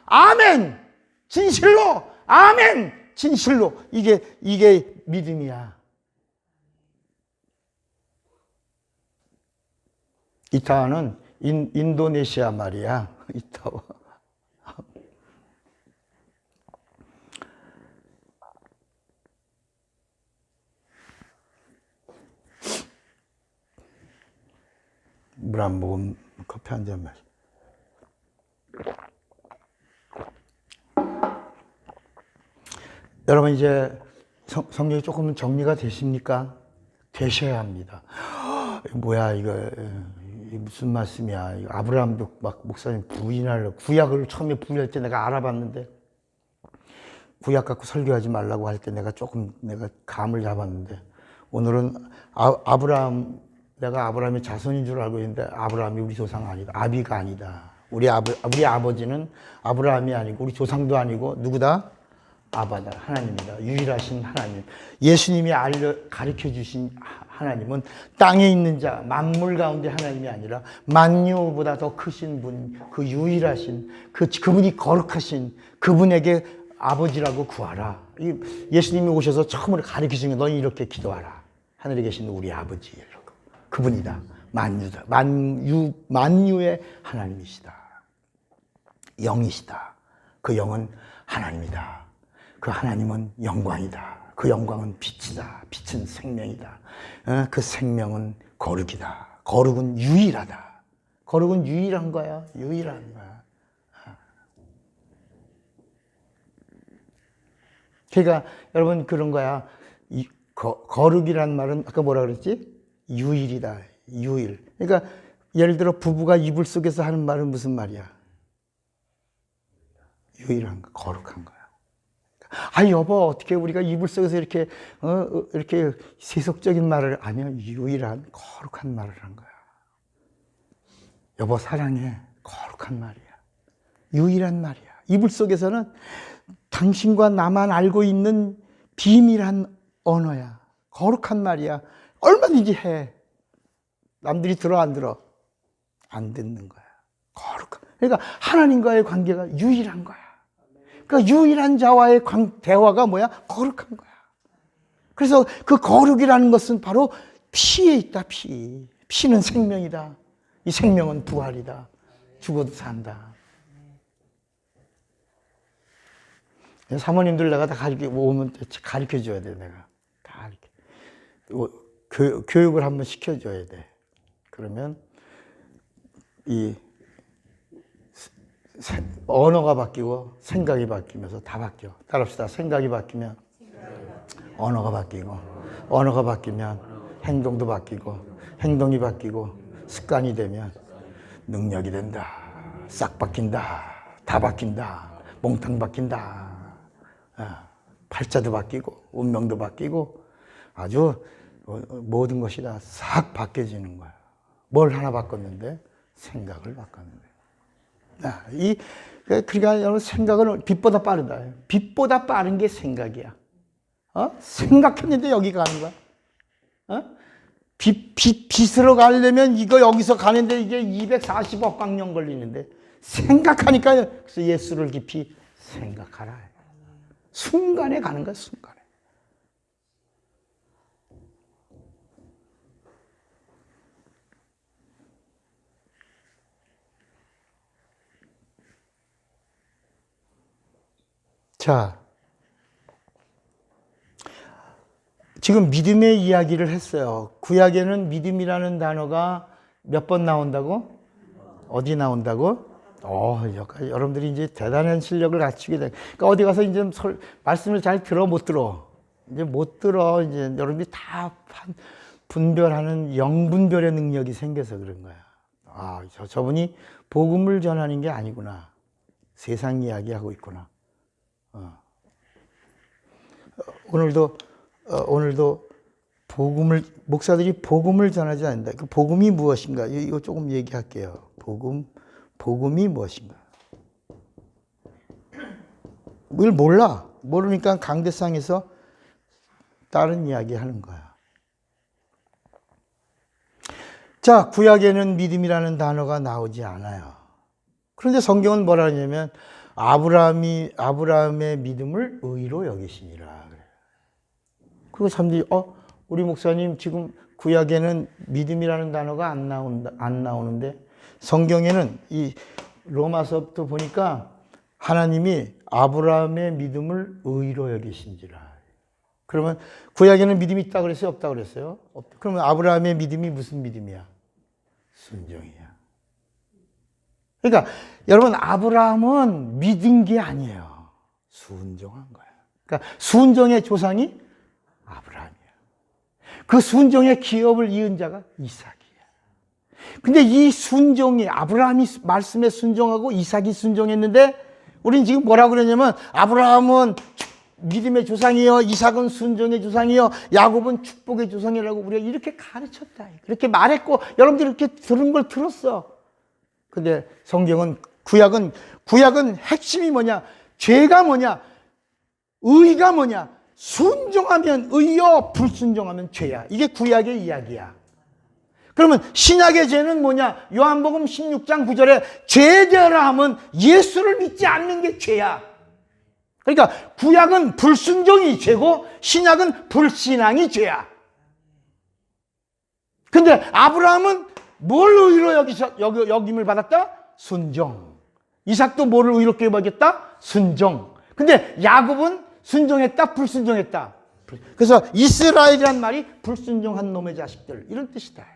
아멘. 진실로. 아멘. 진실로. 이게 믿음이야. 이타와는 인도네시아 말이야. 이타와. 물 안 먹으면 커피 한 잔 마시. 여러분 이제 성경이 조금 정리가 되십니까? 되셔야 합니다. 뭐야 이거 무슨 말씀이야? 아브라함도 막 목사님 부인하려고, 구약을 처음에 부인할 때 내가 알아봤는데, 구약 갖고 설교하지 말라고 할 때 내가 감을 잡았는데, 오늘은 아브라함 내가 아브라함의 자손인 줄 알고 있는데 아브라함이 우리 조상 아니다. 아비가 아니다. 우리 아버지는 아브라함이 아니고 우리 조상도 아니고 누구다? 아바다. 하나님이다. 유일하신 하나님. 예수님이 가르쳐 주신 하나님은 땅에 있는 자, 만물 가운데 하나님이 아니라 만유보다 더 크신 분, 그 유일하신, 그분이 거룩하신 그분에게 아버지라고 구하라. 예수님이 오셔서 처음으로 가르치신 게 너는 이렇게 기도하라. 하늘에 계신 우리 아버지. 그분이다. 만유다. 만유의 하나님이시다. 영이시다. 그 영은 하나님이다. 그 하나님은 영광이다. 그 영광은 빛이다. 빛은 생명이다. 그 생명은 거룩이다. 거룩은 유일하다. 거룩은 유일한 거야. 유일한 거야. 그러니까 여러분 그런 거야. 거룩이란 말은 아까 뭐라 그랬지? 유일이다. 유일. 그러니까 예를 들어 부부가 이불 속에서 하는 말은 무슨 말이야? 유일한 거, 거룩한 거야. 아 여보 어떻게 우리가 이불 속에서 이렇게 이렇게 세속적인 말을 아니야. 유일한 거룩한 말을 한 거야. 여보 사랑해. 거룩한 말이야. 유일한 말이야. 이불 속에서는 당신과 나만 알고 있는 비밀한 언어야. 거룩한 말이야. 얼마든지 해. 남들이 들어 안 들어? 안 듣는 거야. 거룩한. 그러니까 하나님과의 관계가 유일한 거야. 그러니까 유일한 자와의 대화가 뭐야? 거룩한 거야. 그래서 그 거룩이라는 것은 바로 피에 있다. 피. 피는 생명이다. 이 생명은 부활이다. 죽어도 산다. 사모님들 내가 다 오면 가르쳐 줘야 돼. 내가 다 교육을 한번 시켜줘야 돼. 그러면 이 언어가 바뀌고 생각이 바뀌면서 다 바뀌어. 따라합시다. 생각이 바뀌면 언어가 바뀌고, 언어가 바뀌면 행동도 바뀌고, 행동이 바뀌고 습관이 되면 능력이 된다. 싹 바뀐다. 다 바뀐다. 몽땅 바뀐다. 팔자도 바뀌고 운명도 바뀌고 아주 모든 것이 다 싹 바뀌어지는 거야. 뭘 하나 바꿨는데? 생각을 바꿨는데. 그러니까 여러분 생각은 빛보다 빠르다. 빛보다 빠른 게 생각이야. 생각했는데 여기 가는 거야. 빛으로 가려면 이거 여기서 가는데 이게 240억 광년 걸리는데 생각하니까 그래서 예수를 깊이 생각하라. 순간에 가는 거야. 순간에. 자, 지금 믿음의 이야기를 했어요. 구약에는 믿음이라는 단어가 몇 번 나온다고? 어디 나온다고? 여러분들이 이제 대단한 실력을 갖추게 돼. 그러니까 어디 가서 이제 말씀을 잘 들어, 못 들어? 이제 못 들어. 이제 여러분들이 다 분별하는 영분별의 능력이 생겨서 그런 거야. 저분이 복음을 전하는 게 아니구나. 세상 이야기하고 있구나. 오늘도 목사들이 복음을 전하지 않는다. 그 복음이 무엇인가? 이거 조금 얘기할게요. 복음이 무엇인가? 뭘 몰라. 모르니까 강대상에서 다른 이야기 하는 거야. 자, 구약에는 믿음이라는 단어가 나오지 않아요. 그런데 성경은 뭐라 하냐면 아브라함의 믿음을 의로 여기시니라. 그리고 사람들이 우리 목사님 지금 구약에는 믿음이라는 단어가 안 나오는데 성경에는 이 로마서부터 보니까 하나님이 아브라함의 믿음을 의로 여기신지라. 그러면 구약에는 믿음이 있다 그랬어요? 없다 그랬어요? 없다. 그러면 아브라함의 믿음이 무슨 믿음이야? 순종이야. 그러니까 여러분 아브라함은 믿은 게 아니에요. 순종한 거야. 그러니까 순종의 조상이 아브라함이야. 그 순종의 기업을 이은 자가 이삭이야. 근데 이 순종이 아브라함이 말씀에 순종하고 이삭이 순종했는데 우리는 지금 뭐라고 그러냐면 아브라함은 믿음의 조상이요, 이삭은 순종의 조상이요, 야곱은 축복의 조상이라고 우리가 이렇게 가르쳤다. 그렇게 말했고 여러분들이 이렇게 들은 걸 들었어. 근데 성경은 구약은 핵심이 뭐냐? 죄가 뭐냐? 의가 뭐냐? 순종하면 의요, 불순종하면 죄야. 이게 구약의 이야기야. 그러면 신약의 죄는 뭐냐? 요한복음 16장 9절에 죄되어라 하면 예수를 믿지 않는 게 죄야. 그러니까 구약은 불순종이 죄고 신약은 불신앙이 죄야. 근데 아브라함은 뭘 의로 여김을 받았다? 순종. 이삭도 뭐를 의롭게 여겼다? 순종. 근데 야곱은 순종했다? 불순종했다? 그래서 이스라엘이란 말이 불순종한 놈의 자식들, 이런 뜻이다.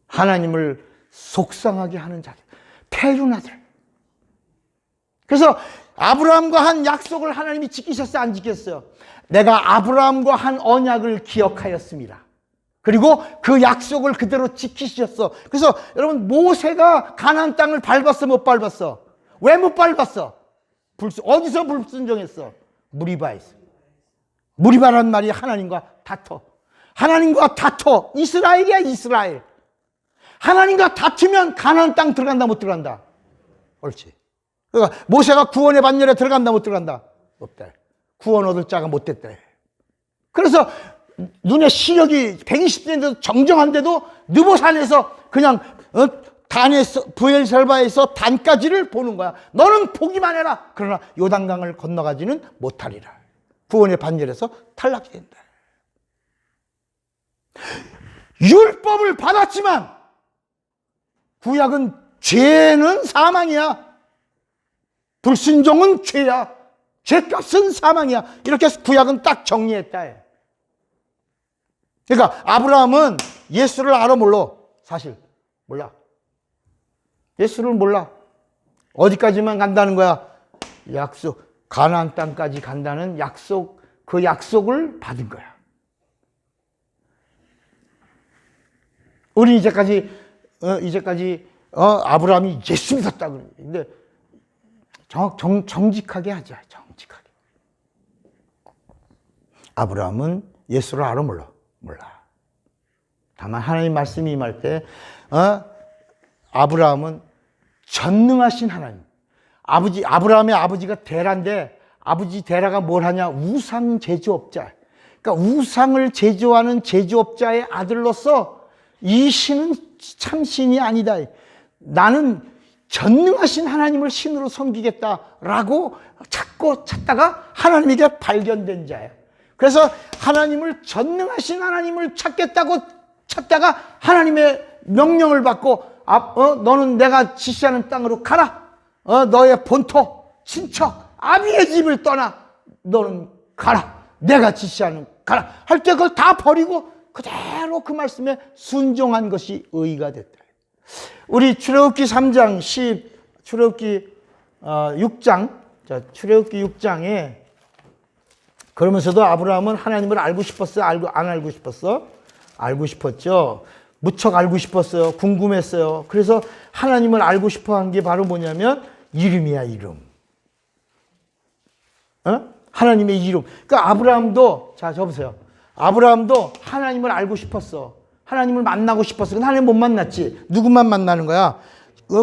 하나님을 속상하게 하는 자들, 패륜아들. 그래서 아브라함과 한 약속을 하나님이 지키셨어요, 안 지켰어요? 내가 아브라함과 한 언약을 기억하였습니다. 그리고 그 약속을 그대로 지키셨어. 그래서 여러분, 모세가 가나안 땅을 밟았어, 못 밟았어? 왜 못 밟았어? 어디서 불순종했어? 무리바에서. 무리바란 말이 하나님과 다퉈. 하나님과 다퉈. 이스라엘이야, 이스라엘. 하나님과 다투면 가나안 땅 들어간다, 못 들어간다? 옳지. 그러니까 모세가 구원의 반열에 들어간다, 못 들어간다? 없다. 구원 얻을 자가 못 됐다. 그래서 눈에 시력이 120대인데도 정정한데도 느보산에서 그냥 단에서 부엘셀바에서 단까지를 보는 거야. 너는 보기만 해라. 그러나 요단강을 건너가지는 못하리라. 구원의 반열에서 탈락이 된다. 율법을 받았지만 구약은 죄는 사망이야. 불순종은 죄야. 죄값은 사망이야. 이렇게 구약은 딱 정리했다. 그러니까 아브라함은 예수를 알아 몰라. 사실 몰라. 예수를 몰라. 어디까지만 간다는 거야? 약속, 가나안 땅까지 간다는 약속, 그 약속을 받은 거야. 우리 이제까지 아브라함이 예수 믿었다 그래. 근데 정직하게 하자. 정직하게. 아브라함은 예수를 알아 몰라. 다만 하나님 말씀이 임할 때 아브라함은 전능하신 하나님. 아브라함의 아버지가 데라인데 아버지 데라가 뭘 하냐? 우상 제조업자. 그러니까 우상을 제조하는 제조업자의 아들로서 이 신은 참 신이 아니다. 나는 전능하신 하나님을 신으로 섬기겠다라고 찾다가 하나님에게 발견된 자예요. 그래서 하나님을 전능하신 하나님을 찾다가 하나님의 명령을 받고 너는 내가 지시하는 땅으로 가라. 너의 본토, 친척, 아비의 집을 떠나 너는 가라. 내가 지시하는 가라. 할 때 그걸 다 버리고 그대로 그 말씀에 순종한 것이 의가 됐다. 우리 출애굽기 3장 출애굽기 6장, 출애굽기 6장에 그러면서도 아브라함은 하나님을 알고 싶었어요? 안 알고 싶었어? 알고 싶었죠. 무척 알고 싶었어요. 궁금했어요. 그래서 하나님을 알고 싶어 한 게 바로 뭐냐면 이름이야, 이름. 하나님의 이름. 그러니까 아브라함도, 자, 보세요. 아브라함도 하나님을 알고 싶었어. 하나님을 만나고 싶었어. 근데 하나님 못 만났지. 누구만 만나는 거야?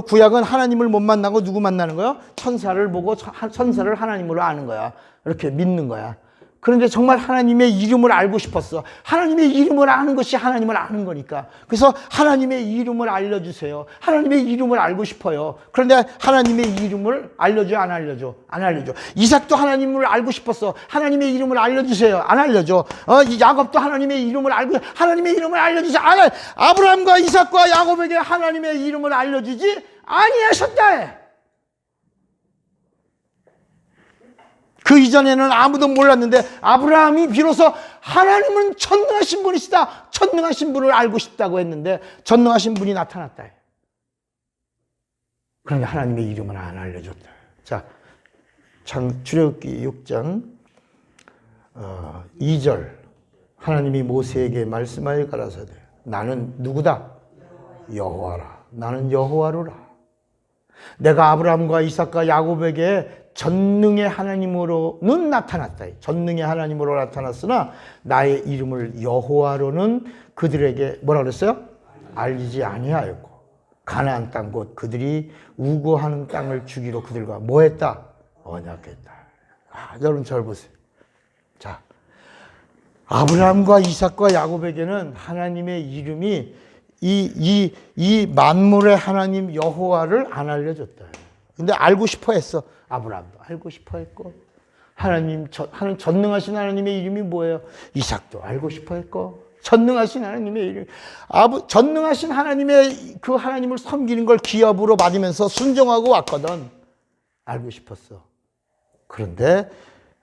구약은 하나님을 못 만나고 누구 만나는 거야? 천사를 보고 천사를 하나님으로 아는 거야. 이렇게 믿는 거야. 그런데 정말 하나님의 이름을 알고 싶었어. 하나님의 이름을 아는 것이 하나님을 아는 거니까. 그래서 하나님의 이름을 알려주세요. 하나님의 이름을 알고 싶어요. 그런데 하나님의 이름을 알려줘, 안 알려줘? 안 알려줘. 이삭도 하나님을 알고 싶었어. 하나님의 이름을 알려주세요. 안 알려줘. 야곱도 하나님의 이름을 하나님의 이름을 알려주세요. 아브라함과 이삭과 야곱에게 하나님의 이름을 알려주지 아니하셨다. 그 이전에는 아무도 몰랐는데 아브라함이 비로소 하나님은 전능하신 분이시다. 전능하신 분을 알고 싶다고 했는데 전능하신 분이 나타났다. 그런데 하나님의 이름은 안 알려줬다. 자, 출애굽기 6장 2절 하나님이 모세에게 말씀하여 가라사대 나는 누구다? 여호와라. 나는 여호와로라. 내가 아브라함과 이삭과 야곱에게 전능의 하나님으로는 나타났다. 전능의 하나님으로 나타났으나 나의 이름을 여호와로는 그들에게 뭐라 그랬어요? 알리지 아니하였고 가나안 땅 곧 그들이 우고하는 땅을 주기로 그들과 뭐 했다? 언약했다. 여러분 잘 보세요. 자, 아브라함과 이삭과 야곱에게는 하나님의 이름이 이 만물의 하나님 여호와를 안 알려줬다. 근데 알고 싶어 했어. 아브라함도 알고 싶어 했고, 전능하신 하나님의 이름이 뭐예요? 이삭도 알고 싶어 했고, 전능하신 하나님의 이름, 전능하신 하나님의 그 하나님을 섬기는 걸 기업으로 받으면서 순종하고 왔거든. 알고 싶었어. 그런데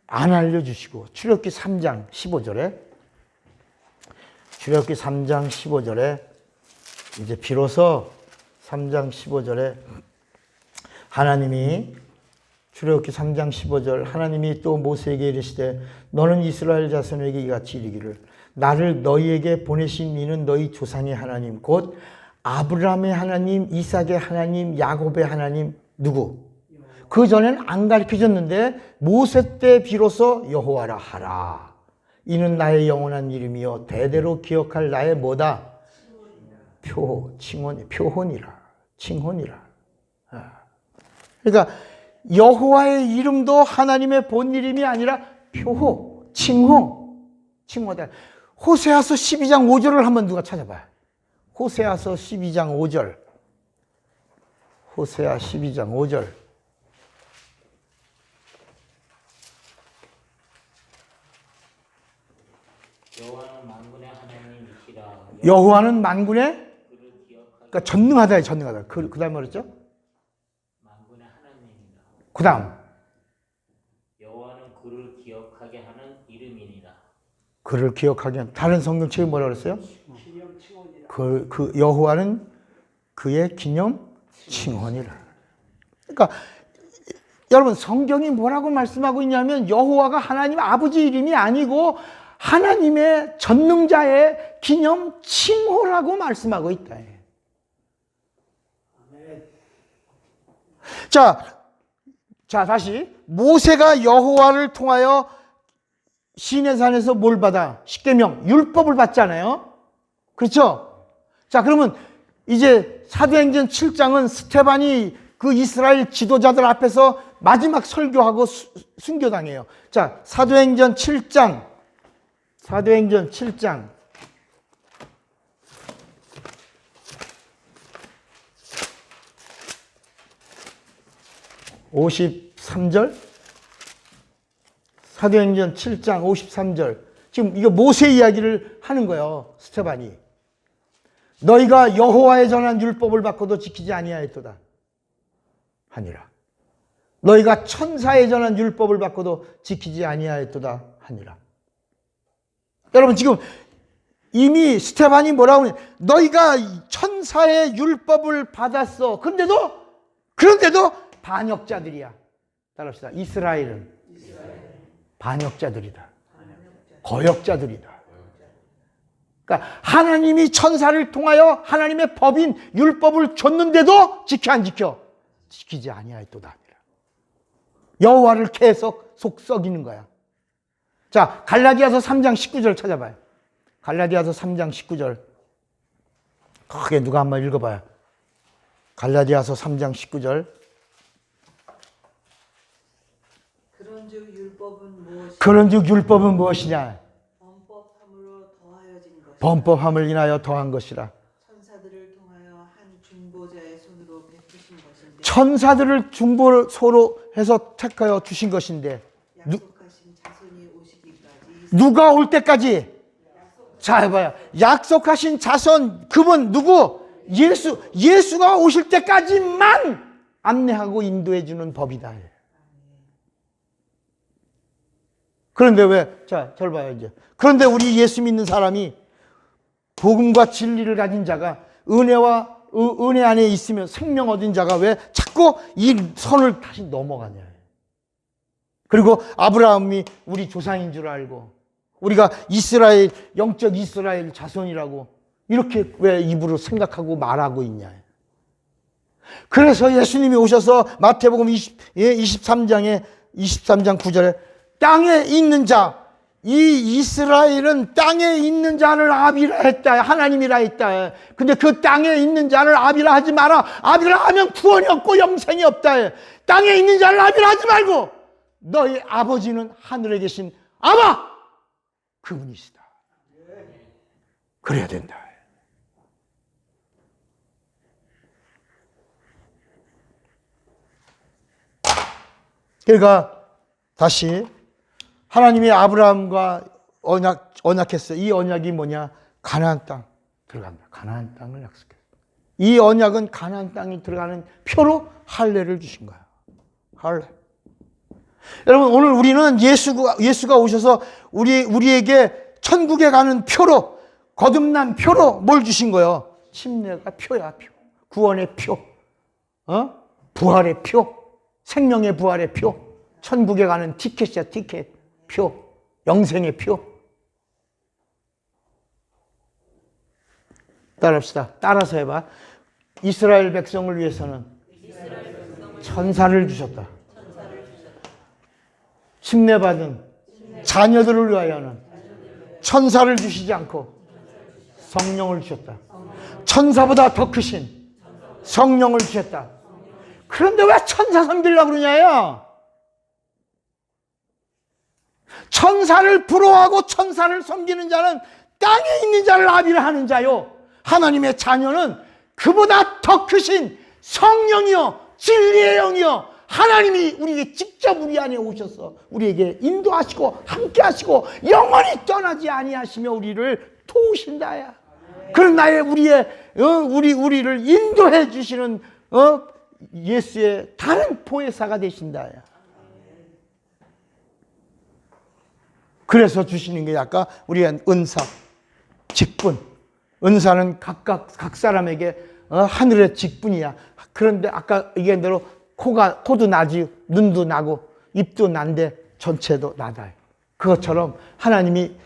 안 알려주시고, 출애굽기 3장 15절에, 출애굽기 3장 15절에, 이제 비로소 3장 15절에 하나님이 출애굽기 3장 15절 하나님이 또 모세에게 이르시되 너는 이스라엘 자손에게 이같이 이르기를 나를 너희에게 보내신 이는 너희 조상의 하나님 곧 아브라함의 하나님, 이삭의 하나님, 야곱의 하나님 누구? 그 전에는 안 가르쳐줬는데 모세 때 비로소 여호와라 하라. 이는 나의 영원한 이름이요 대대로 기억할 나의 뭐다? 칭혼이라. 그러니까 여호와의 이름도 하나님의 본 이름이 아니라 칭호다. 호세아서 12장 5절을 한번 누가 찾아봐요. 호세아서 12장 5절. 호세아 12장 5절. 여호와는 만군의 하나님이시라. 여호와는 만군의 그러니까 전능하다. 그 다음 뭐랬죠? 만군의 하나님이라. 그 다음 여호와는 그를 기억하게 하는 이름이니라. 그를 기억하게 하는 다른 성경책이 뭐라 그랬어요? 그 여호와는 그의 기념 칭언이라. 그러니까 여러분 성경이 뭐라고 말씀하고 있냐면 여호와가 하나님 아버지 이름이 아니고 하나님의 전능자의 기념 칭호라고 말씀하고 있다. 자, 다시. 모세가 여호와를 통하여 시내산에서 뭘 받아? 십계명, 율법을 받잖아요. 그렇죠? 자, 그러면 이제 사도행전 7장은 스테반이 그 이스라엘 지도자들 앞에서 마지막 설교하고 순교당해요. 자, 사도행전 7장. 53절? 사도행전 7장 53절. 지금 이거 모세 이야기를 하는 거예요. 스테반이. 너희가 여호와의 전한 율법을 받고도 지키지 아니하였도다 하니라. 너희가 천사의 전한 율법을 받고도 지키지 아니하였도다 하니라. 여러분 지금 이미 스테반이 뭐라고 하냐. 너희가 천사의 율법을 받았어. 그런데도 반역자들이야. 따라합시다. 이스라엘은 반역자들이다. 거역자들이다. 그러니까 하나님이 천사를 통하여 하나님의 법인 율법을 줬는데도 지켜 안 지켜? 지키지 아니하였도다. 여호와를 계속 속썩이는 거야. 자, 갈라디아서 3장 19절 찾아봐요. 갈라디아서 3장 19절. 크게 누가 한번 읽어봐요. 갈라디아서 3장 19절. 그런즉 율법은 무엇이냐? 범법함을 인하여 더한 것이라. 천사들을 통하여 한 중보자의 손으로 베푸신 것인데. 천사들을 중보로 해서 택하여 주신 것인데. 약속하신 자손이 오시기까지. 누가 올 때까지? 자, 해봐요. 약속하신 자손, 그분 누구? 예수가 오실 때까지만 안내하고 인도해 주는 법이다. 그런데 왜? 자, 절 봐요, 이제. 그런데 우리 예수 믿는 사람이 복음과 진리를 가진 자가 은혜 안에 있으면 생명 얻은 자가 왜 자꾸 이 선을 다시 넘어가냐. 그리고 아브라함이 우리 조상인 줄 알고 우리가 영적 이스라엘 자손이라고 이렇게 왜 입으로 생각하고 말하고 있냐. 그래서 예수님이 오셔서 마태복음 23장 9절에 땅에 있는 자, 이 이스라엘은 땅에 있는 자를 아비라 했다. 하나님이라 했다. 근데 그 땅에 있는 자를 아비라 하지 마라. 아비라 하면 구원이 없고 영생이 없다. 땅에 있는 자를 아비라 하지 말고 너희 아버지는 하늘에 계신 아바! 그분이시다. 그래야 된다. 그러니까 다시 하나님이 아브라함과 언약했어요. 이 언약이 뭐냐? 가나안 땅 들어간다. 가나안 땅을 약속했어요. 이 언약은 가나안 땅이 들어가는 표로 할례를 주신 거야. 할례. 여러분 오늘 우리는 예수가 오셔서 우리에게 천국에 가는 표로, 거듭난 표로 뭘 주신 거예요? 침례가 표야, 표. 구원의 표. 부활의 표. 생명의 부활의 표. 천국에 가는 티켓이야, 티켓. 표. 영생의 표. 따라합시다. 따라서 해봐. 이스라엘 백성을 위해서는 천사를 주셨다. 침례받은 자녀들을 위하여는 천사를 주시지 않고 성령을 주셨다. 천사보다 더 크신 성령을 주셨다. 그런데 왜 천사 섬기려고 그러냐요? 천사를 부러워하고 천사를 섬기는 자는 땅에 있는 자를 아비라 하는 자요. 하나님의 자녀는 그보다 더 크신 성령이요, 진리의 영이요, 하나님이 우리에게 직접 우리 안에 오셔서 우리에게 인도하시고 함께하시고 영원히 떠나지 아니하시며 우리를 도우신다야. 그런 우리를 인도해 주시는 예수의 다른 보혜사가 되신다야. 그래서 주시는 게 아까 우리가 은사, 직분. 은사는 각 사람에게 하늘의 직분이야. 그런데 아까 얘기한 대로 코도 나지, 눈도 나고 입도 난데 전체도 나다. 그것처럼 하나님이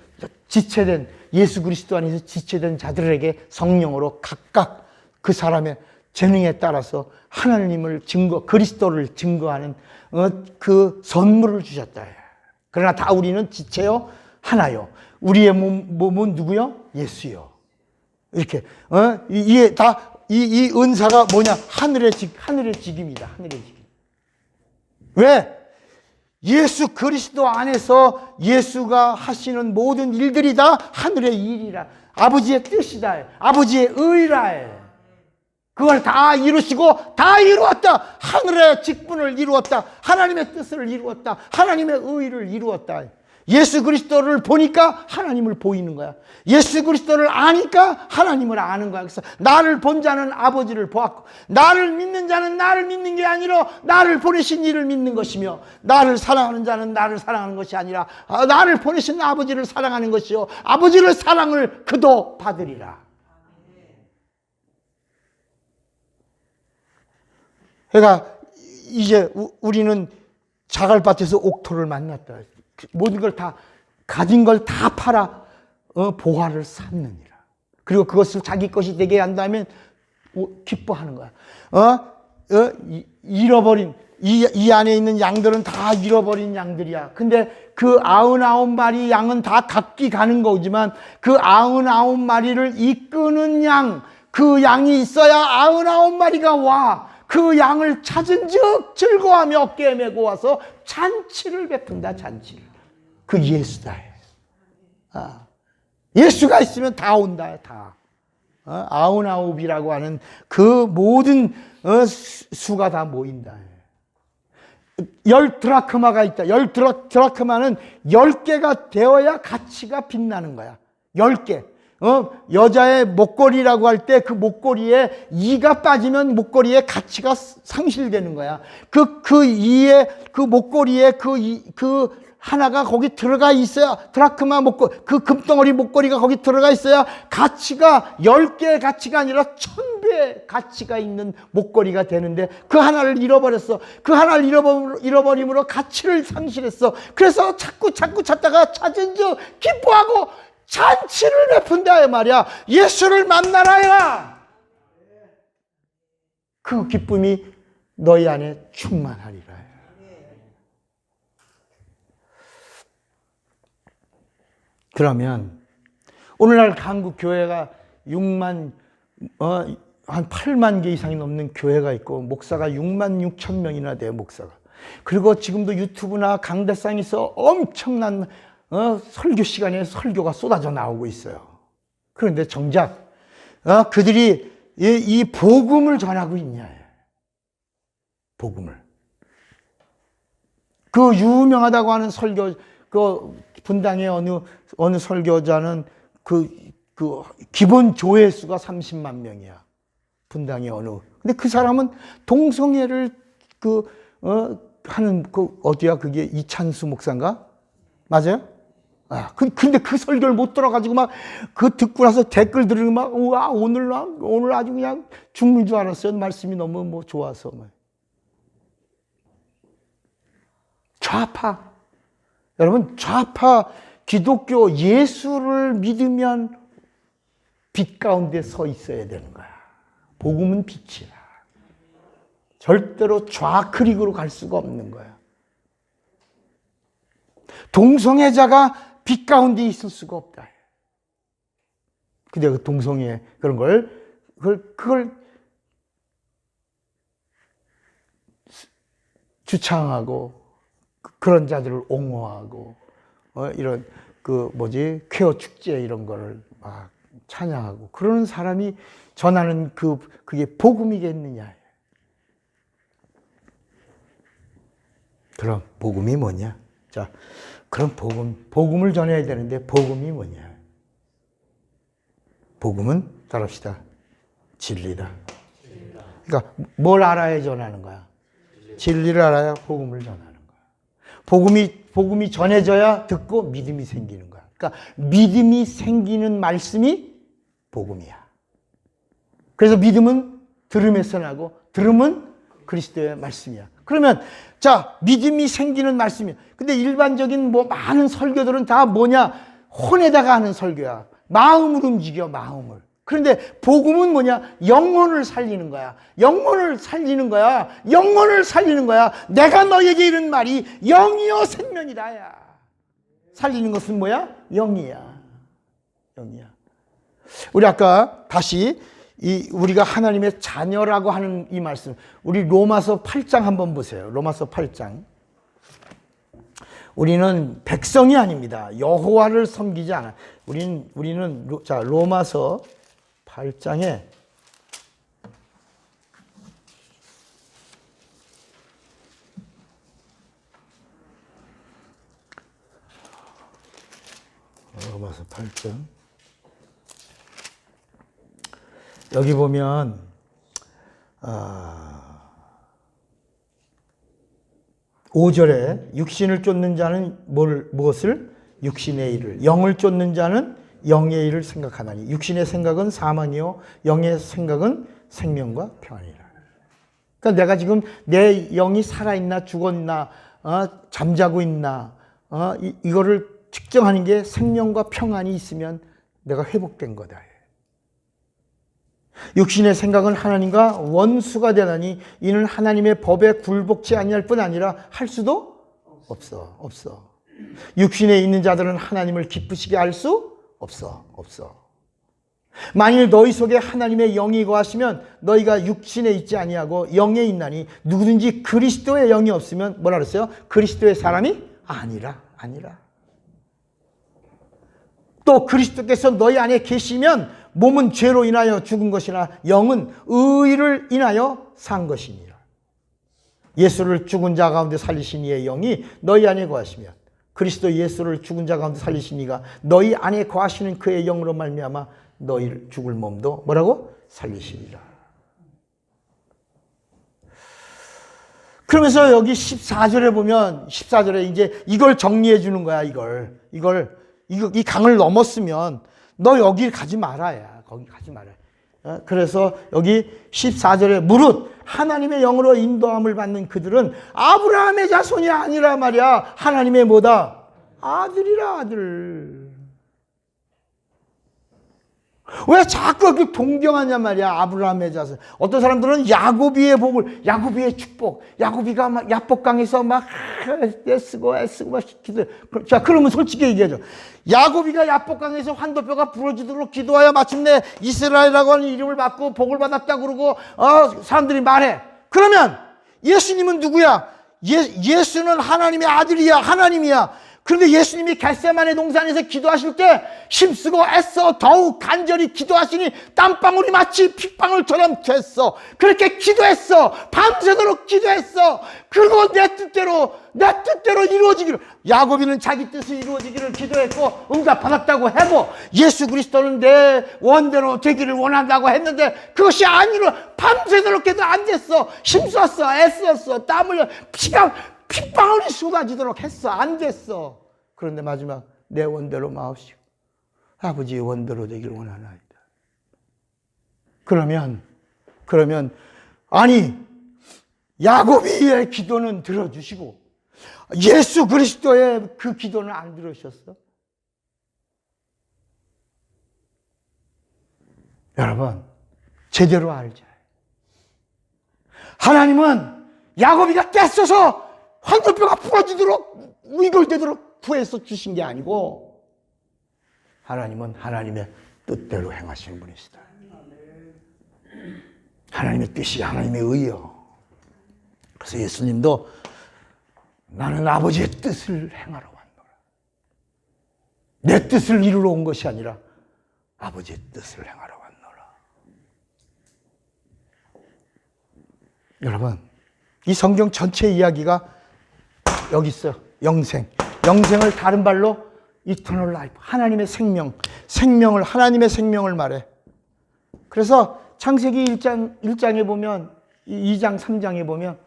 지체된 예수 그리스도 안에서 지체된 자들에게 성령으로 각각 그 사람의 재능에 따라서 하나님을 그리스도를 증거하는 그 선물을 주셨다. 그러나 다 우리는 지체요, 하나요. 우리의 몸은 누구요? 예수요. 이렇게 이게 다 이 은사가 뭐냐? 하늘의 직입니다. 하늘의 직. 왜? 예수 그리스도 안에서 예수가 하시는 모든 일들이 다 하늘의 일이라. 아버지의 뜻이다. 아버지의 의라. 그걸 다 이루시고 다 이루었다. 하늘의 직분을 이루었다. 하나님의 뜻을 이루었다. 하나님의 의를 이루었다. 예수 그리스도를 보니까 하나님을 보이는 거야. 예수 그리스도를 아니까 하나님을 아는 거야. 그래서 나를 본 자는 아버지를 보았고, 나를 믿는 자는 나를 믿는 게 아니라 나를 보내신 이를 믿는 것이며, 나를 사랑하는 자는 나를 사랑하는 것이 아니라 나를 보내신 아버지를 사랑하는 것이요, 아버지를 사랑을 그도 받으리라. 그러니까 이제 우리는 자갈밭에서 옥토를 만났다. 모든 걸 다, 가진 걸 다 팔아 보화를 샀느니라. 그리고 그것을 자기 것이 되게 한다면 기뻐하는 거야. 잃어버린 이 안에 있는 양들은 다 잃어버린 양들이야. 근데 그 99마리 양은 다 각기 가는 거지만 그 99마리를 이끄는 양, 그 양이 있어야 99마리가 와. 그 양을 찾은 즉 즐거워하며 어깨에 메고 와서 잔치를 베푼다. 잔치를. 그 예수다. 예수가 있으면 다 온다. 다. 아우나우비라고 하는 그 모든 수가 다 모인다. 10드라크마가 있다. 10드라크마는 10개가 되어야 가치가 빛나는 거야. 10개. 여자의 목걸이라고 할 때 그 목걸이에 이가 빠지면 목걸이의 가치가 상실되는 거야. 그 목걸이에 그 하나가 거기 들어가 있어야, 드라크마 목걸이, 그 금덩어리 목걸이가 거기 들어가 있어야 가치가 10개의 가치가 아니라 1000배의 가치가 있는 목걸이가 되는데 그 하나를 잃어버렸어. 그 하나를 잃어버림으로 가치를 상실했어. 그래서 자꾸 찾다가 찾은 즉 기뻐하고 잔치를 베푼다 이 말이야. 예수를 만나라야. 그 기쁨이 너희 안에 충만하리라. 그러면 오늘날 한국 교회가 6만 한 8만 개 이상이 넘는 교회가 있고 목사가 6만 6천 명이나 돼요, 목사가. 그리고 지금도 유튜브나 강대상에서 엄청난 설교 시간에 설교가 쏟아져 나오고 있어요. 그런데 정작 그들이 이 복음을 전하고 있냐. 복음을. 그 유명하다고 하는 설교, 그 분당의 어느 설교자는 그 기본 조회수가 30만 명이야. 분당의 어느. 근데 그 사람은 동성애를 하는 어디야? 그게 이찬수 목사인가? 맞아요? 근데 그 설교를 못 들어가지고 막 그 듣고 나서 댓글 들으면 막 우와 오늘 아주 그냥 죽는 줄 알았어요. 말씀이 너무 뭐 좋아서. 좌파. 여러분 좌파 기독교 예수를 믿으면 빛 가운데 서 있어야 되는 거야. 복음은 빛이야. 절대로 좌클릭으로 갈 수가 없는 거야. 동성애자가 빛 가운데 있을 수가 없다. 근데 그 동성애 그런 그걸 주창하고 그런 자들을 옹호하고 이런 퀘어 축제 이런 거를 막 찬양하고 그러는 사람이 전하는 그게 복음이겠느냐. 그럼 복음이 뭐냐? 자, 그럼 복음을 전해야 되는데 복음이 뭐냐? 복음은 따라합시다. 진리다. 그러니까 뭘 알아야 전하는 거야? 진리를 알아야 복음을 전하는 거야. 복음이 전해져야 듣고 믿음이 생기는 거야. 그러니까 믿음이 생기는 말씀이 복음이야. 그래서 믿음은 들음에서 나고 들음은 그리스도의 말씀이야. 그러면 자, 믿음이 생기는 말씀이야. 근데 일반적인 많은 설교들은 다 뭐냐? 혼에다가 하는 설교야. 마음을 움직여, 마음을. 그런데 복음은 뭐냐? 영혼을 살리는 거야. 영혼을 살리는 거야. 영혼을 살리는 거야. 내가 너에게 이른 말이 영이요 생명이다. 야. 살리는 것은 뭐야? 영이야. 영이야. 우리 아까 다시 우리가 하나님의 자녀라고 하는 이 말씀, 우리 로마서 8장 한번 보세요. 로마서 8장. 우리는 백성이 아닙니다. 여호와를 섬기지 않아. 우리는 자, 로마서 8장에 로마서 8장 여기 보면 5절에 육신을 쫓는 자는 무엇을? 육신의 일을. 영을 쫓는 자는 영의 일을 생각하나니. 육신의 생각은 사망이요 영의 생각은 생명과 평안이라. 그러니까 내가 지금 내 영이 살아있나 죽었나 잠자고 있나 이거를 측정하는 게 생명과 평안이 있으면 내가 회복된 거다. 육신의 생각은 하나님과 원수가 되나니 이는 하나님의 법에 굴복치 아니할 뿐 아니라 할 수도 없어. 육신에 있는 자들은 하나님을 기쁘시게 할 수 없어. 만일 너희 속에 하나님의 영이 거하시면 너희가 육신에 있지 아니하고 영에 있나니 누구든지 그리스도의 영이 없으면 뭐라 그랬어요? 그리스도의 사람이 아니라. 또 그리스도께서 너희 안에 계시면 몸은 죄로 인하여 죽은 것이나 영은 의를 인하여 산 것이니라. 예수를 죽은 자 가운데 살리신 이의 영이 너희 안에 거하시면 그리스도 예수를 죽은 자 가운데 살리신 이가 너희 안에 거하시는 그의 영으로 말미암아 너희 죽을 몸도 뭐라고? 살리시리라. 그러면서 여기 14절에 보면 14절에 이제 이걸 정리해 주는 거야. 이 강을 넘었으면 너 여기 가지 말아야. 거기 가지 말아야. 그래서 여기 14절에 무릇 하나님의 영으로 인도함을 받는 그들은 아브라함의 자손이 아니라 말이야. 하나님의 뭐다? 아들이라 아들. 왜 자꾸 그 동경하냐 말이야, 아브라함의 자손. 어떤 사람들은 야곱이의 복을, 야곱이의 축복, 야곱이가 막 야복강에서 막 애쓰고 막 기도. 자, 그러면 솔직히 얘기하죠. 야곱이가 야복강에서 환도뼈가 부러지도록 기도하여 마침내 이스라엘이라고 하는 이름을 받고 복을 받았다 그러고 사람들이 말해. 그러면 예수님은 누구야? 예수는 하나님의 아들이야, 하나님이야. 그런데 예수님이 겟세마네 동산에서 기도하실 때 힘쓰고 애써 더욱 간절히 기도하시니 땀방울이 마치 핏방울처럼 됐어. 그렇게 기도했어. 밤새도록 기도했어. 그리고 내 뜻대로 이루어지기를, 야곱이는 자기 뜻이 이루어지기를 기도했고 응답받았다고 해도 예수 그리스도는 내 원대로 되기를 원한다고 했는데 그것이 아니로 밤새도록 기도 안 됐어. 힘썼어, 애썼어, 땀 흘려 핏방울이 쏟아지도록 했어. 안 됐어. 그런데 마지막 내 원대로 마옵시고 아버지의 원대로 되길 원하나이다. 그러면 아니 야곱이의 기도는 들어주시고 예수 그리스도의 그 기도는 안 들으셨어? 여러분 제대로 알자. 하나님은 야곱이가 떼써서 환도뼈가 부러지도록 위골되도록 구해서 주신 게 아니고 하나님은 하나님의 뜻대로 행하시는 분이시다. 하나님의 뜻이 하나님의 의요. 그래서 예수님도 나는 아버지의 뜻을 행하러 왔노라. 내 뜻을 이루러 온 것이 아니라 아버지의 뜻을 행하러 왔노라. 여러분 이 성경 전체 이야기가 여기 있어요. 영생을 다른 말로 eternal life, 하나님의 생명을, 하나님의 생명을 말해. 그래서 창세기 1장에 보면 2장 3장에 보면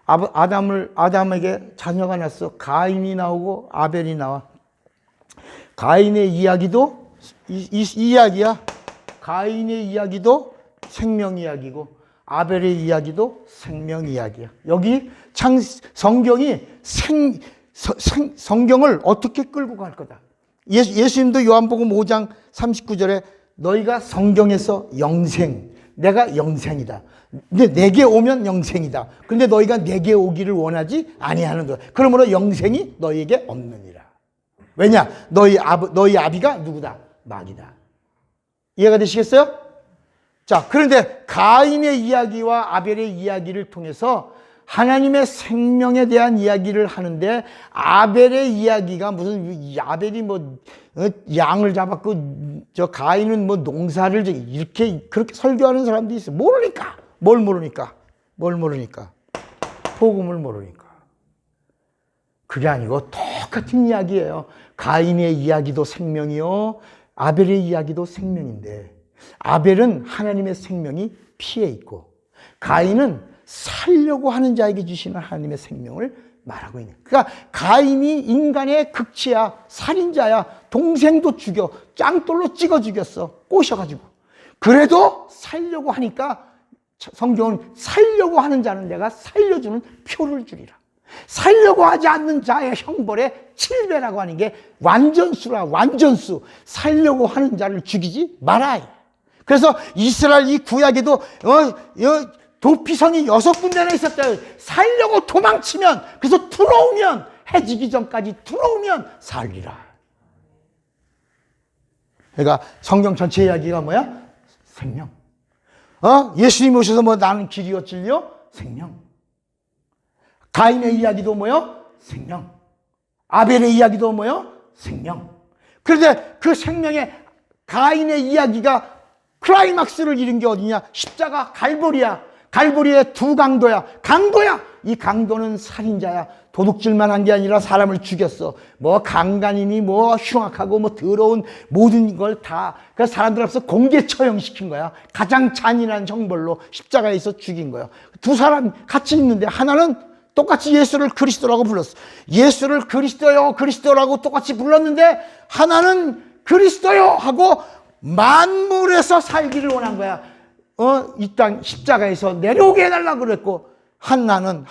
아담에게 자녀가 났어. 가인이 나오고 아벨이 나와. 가인의 이야기도 이 이야기야. 가인의 이야기도 생명 이야기고 아벨의 이야기도 생명 이야기야. 여기 성경이 성경을 어떻게 끌고 갈 거다. 예수님도 요한복음 5장 39절에 너희가 성경에서 내가 영생이다. 근데 내게 오면 영생이다. 근데 너희가 내게 오기를 원하지 아니하는 거야. 그러므로 영생이 너희에게 없느니라. 왜냐? 너희 아비가 누구다? 마귀다. 이해가 되시겠어요? 자, 그런데 가인의 이야기와 아벨의 이야기를 통해서 하나님의 생명에 대한 이야기를 하는데 아벨의 이야기가 무슨 아벨이 양을 잡았고 저 가인은 농사를 이렇게 그렇게 설교하는 사람도 있어. 모르니까. 뭘 모르니까? 복음을 모르니까. 그게 아니고 똑같은 이야기예요. 가인의 이야기도 생명이요. 아벨의 이야기도 생명인데 아벨은 하나님의 생명이 피해 있고 가인은 살려고 하는 자에게 주시는 하나님의 생명을 말하고 있는. 그러니까 가인이 인간의 극치야, 살인자야, 동생도 죽여, 짱돌로 찍어 죽였어, 꼬셔가지고. 그래도 살려고 하니까 성경은 살려고 하는 자는 내가 살려주는 표를 주리라. 살려고 하지 않는 자의 형벌에 7배라고 하는 게 완전수라, 완전수. 살려고 하는 자를 죽이지 마라. 그래서 이스라엘 이 구약에도 도피성이 6군데나 있었대요. 살려고 도망치면, 그래서 들어오면, 해지기 전까지 들어오면 살리라. 그러니까 성경 전체 이야기가 뭐야? 생명. 예수님 오셔서 나는 길이요 진리요 생명. 가인의 이야기도 뭐요? 생명. 아벨의 이야기도 뭐요? 생명. 그런데 그 생명의 가인의 이야기가 클라이막스를 이룬 게 어디냐? 십자가 갈보리야. 갈보리의 두 강도야. 이 강도는 살인자야. 도둑질만 한 게 아니라 사람을 죽였어. 강간이니 흉악하고 더러운 모든 걸 다. 그래서 사람들 앞에서 공개 처형시킨 거야. 가장 잔인한 형벌로 십자가에서 죽인 거야. 두 사람 같이 있는데 하나는 똑같이 예수를 그리스도라고 불렀어. 예수를 그리스도라고 똑같이 불렀는데 하나는 그리스도요 하고 만물에서 살기를 원한 거야. 이 땅 십자가에서 내려오게 해달라고 그랬고 하나는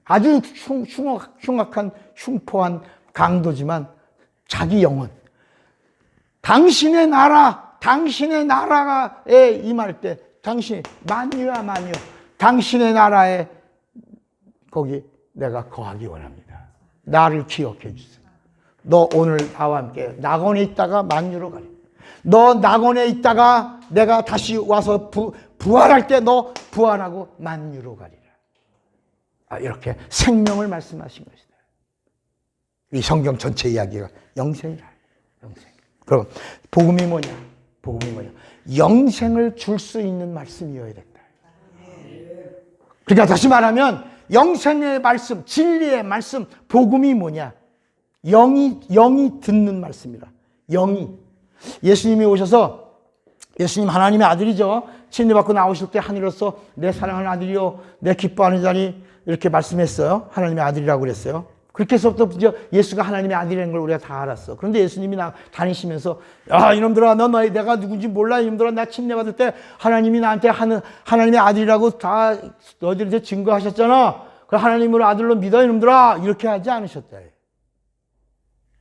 아주 흉악한 흉포한 강도지만 자기 영혼 당신의 나라 당신의 나라에 임할 때 당신 만유야 만유 당신의 나라에 거기 내가 거하기 원합니다. 나를 기억해 주세요. 너 오늘 나와 함께 낙원에 있다가 만유로 가리. 너 낙원에 있다가 내가 다시 와서 부활할 때 너 부활하고 만유로 가리라. 이렇게 생명을 말씀하신 것이다. 이 성경 전체 이야기가 영생이라. 영생. 그럼 복음이 뭐냐? 복음이 뭐냐? 영생을 줄 수 있는 말씀이어야 된다. 그러니까 다시 말하면 영생의 말씀, 진리의 말씀, 복음이 뭐냐? 영이 듣는 말씀이라. 영이. 예수님이 오셔서 예수님 하나님의 아들이죠. 침례받고 나오실 때 하늘로서 내 사랑하는 아들이요 내 기뻐하는 자니 이렇게 말씀했어요. 하나님의 아들이라고 그랬어요. 그렇게 해서부터 이제 예수가 하나님의 아들이라는 걸 우리가 다 알았어. 그런데 예수님이 다니시면서 야 이놈들아 내가 누군지 몰라. 이놈들아 나 침례받을 때 하나님이 나한테 하나님의 아들이라고 다 너희들한테 증거하셨잖아. 그 하나님을 아들로 믿어 이놈들아. 이렇게 하지 않으셨다.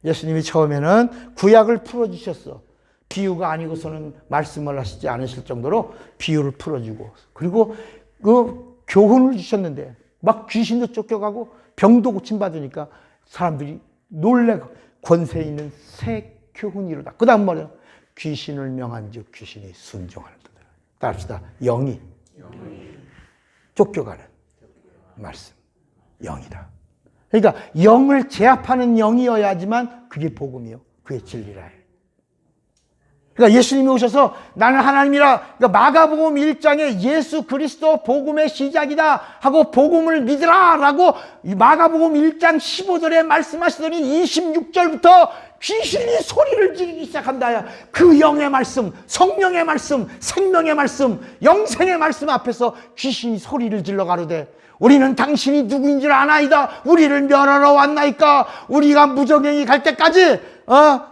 예수님이 처음에는 구약을 풀어주셨어. 비유가 아니고서는 말씀을 하시지 않으실 정도로 비유를 풀어주고 그리고 그 교훈을 주셨는데 막 귀신도 쫓겨가고 병도 고침받으니까 사람들이 놀래 권세 있는 새 교훈이 이루다. 그 다음 말이야. 귀신을 명한 즉 귀신이 순종하는다. 따릅시다. 영이 쫓겨가는 말씀. 영이다. 그러니까 영을 제압하는 영이어야지만 그게 복음이요. 그게 진리라. 그러니까 예수님이 오셔서 나는 하나님이라. 그러니까 마가복음 1장에 예수 그리스도 복음의 시작이다 하고 복음을 믿으라 라고 마가복음 1장 15절에 말씀하시더니 26절부터 귀신이 소리를 지르기 시작한다. 그 영의 말씀, 성령의 말씀, 생명의 말씀, 영생의 말씀 앞에서 귀신이 소리를 질러 가로되 우리는 당신이 누구인 줄 아나이다. 우리를 멸하러 왔나이까. 우리가 무적행이 갈 때까지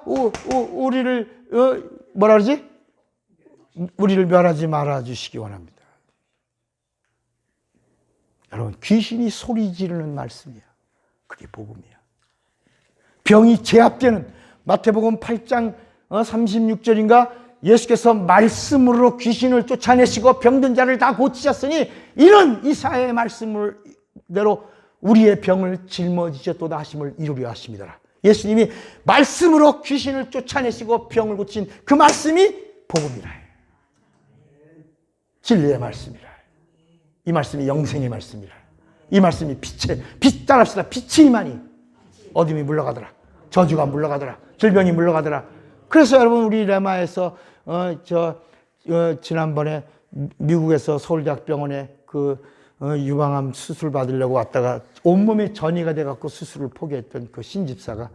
우리를 뭐라 그러지? 우리를 멸하지 말아 주시기 원합니다. 여러분 귀신이 소리 지르는 말씀이야. 그게 복음이야. 병이 제압되는 마태복음 8장 36절인가 예수께서 말씀으로 귀신을 쫓아내시고 병든 자를 다 고치셨으니 이는 이사야의 말씀대로 우리의 병을 짊어지셨도다 하심을 이루려 하십니다. 예수님이 말씀으로 귀신을 쫓아내시고 병을 고친 그 말씀이 복음이라. 진리의 말씀이라. 이 말씀이 영생의 말씀이라. 이 말씀이 빛 따릅시다. 빛이 임하니 어둠이 물러가더라. 저주가 물러가더라. 질병이 물러가더라. 그래서 여러분 우리 레마에서 지난번에 미국에서 서울대학병원에 그 유방암 수술 받으려고 왔다가 온몸에 전이가 돼갖고 수술을 포기했던 그 신집사가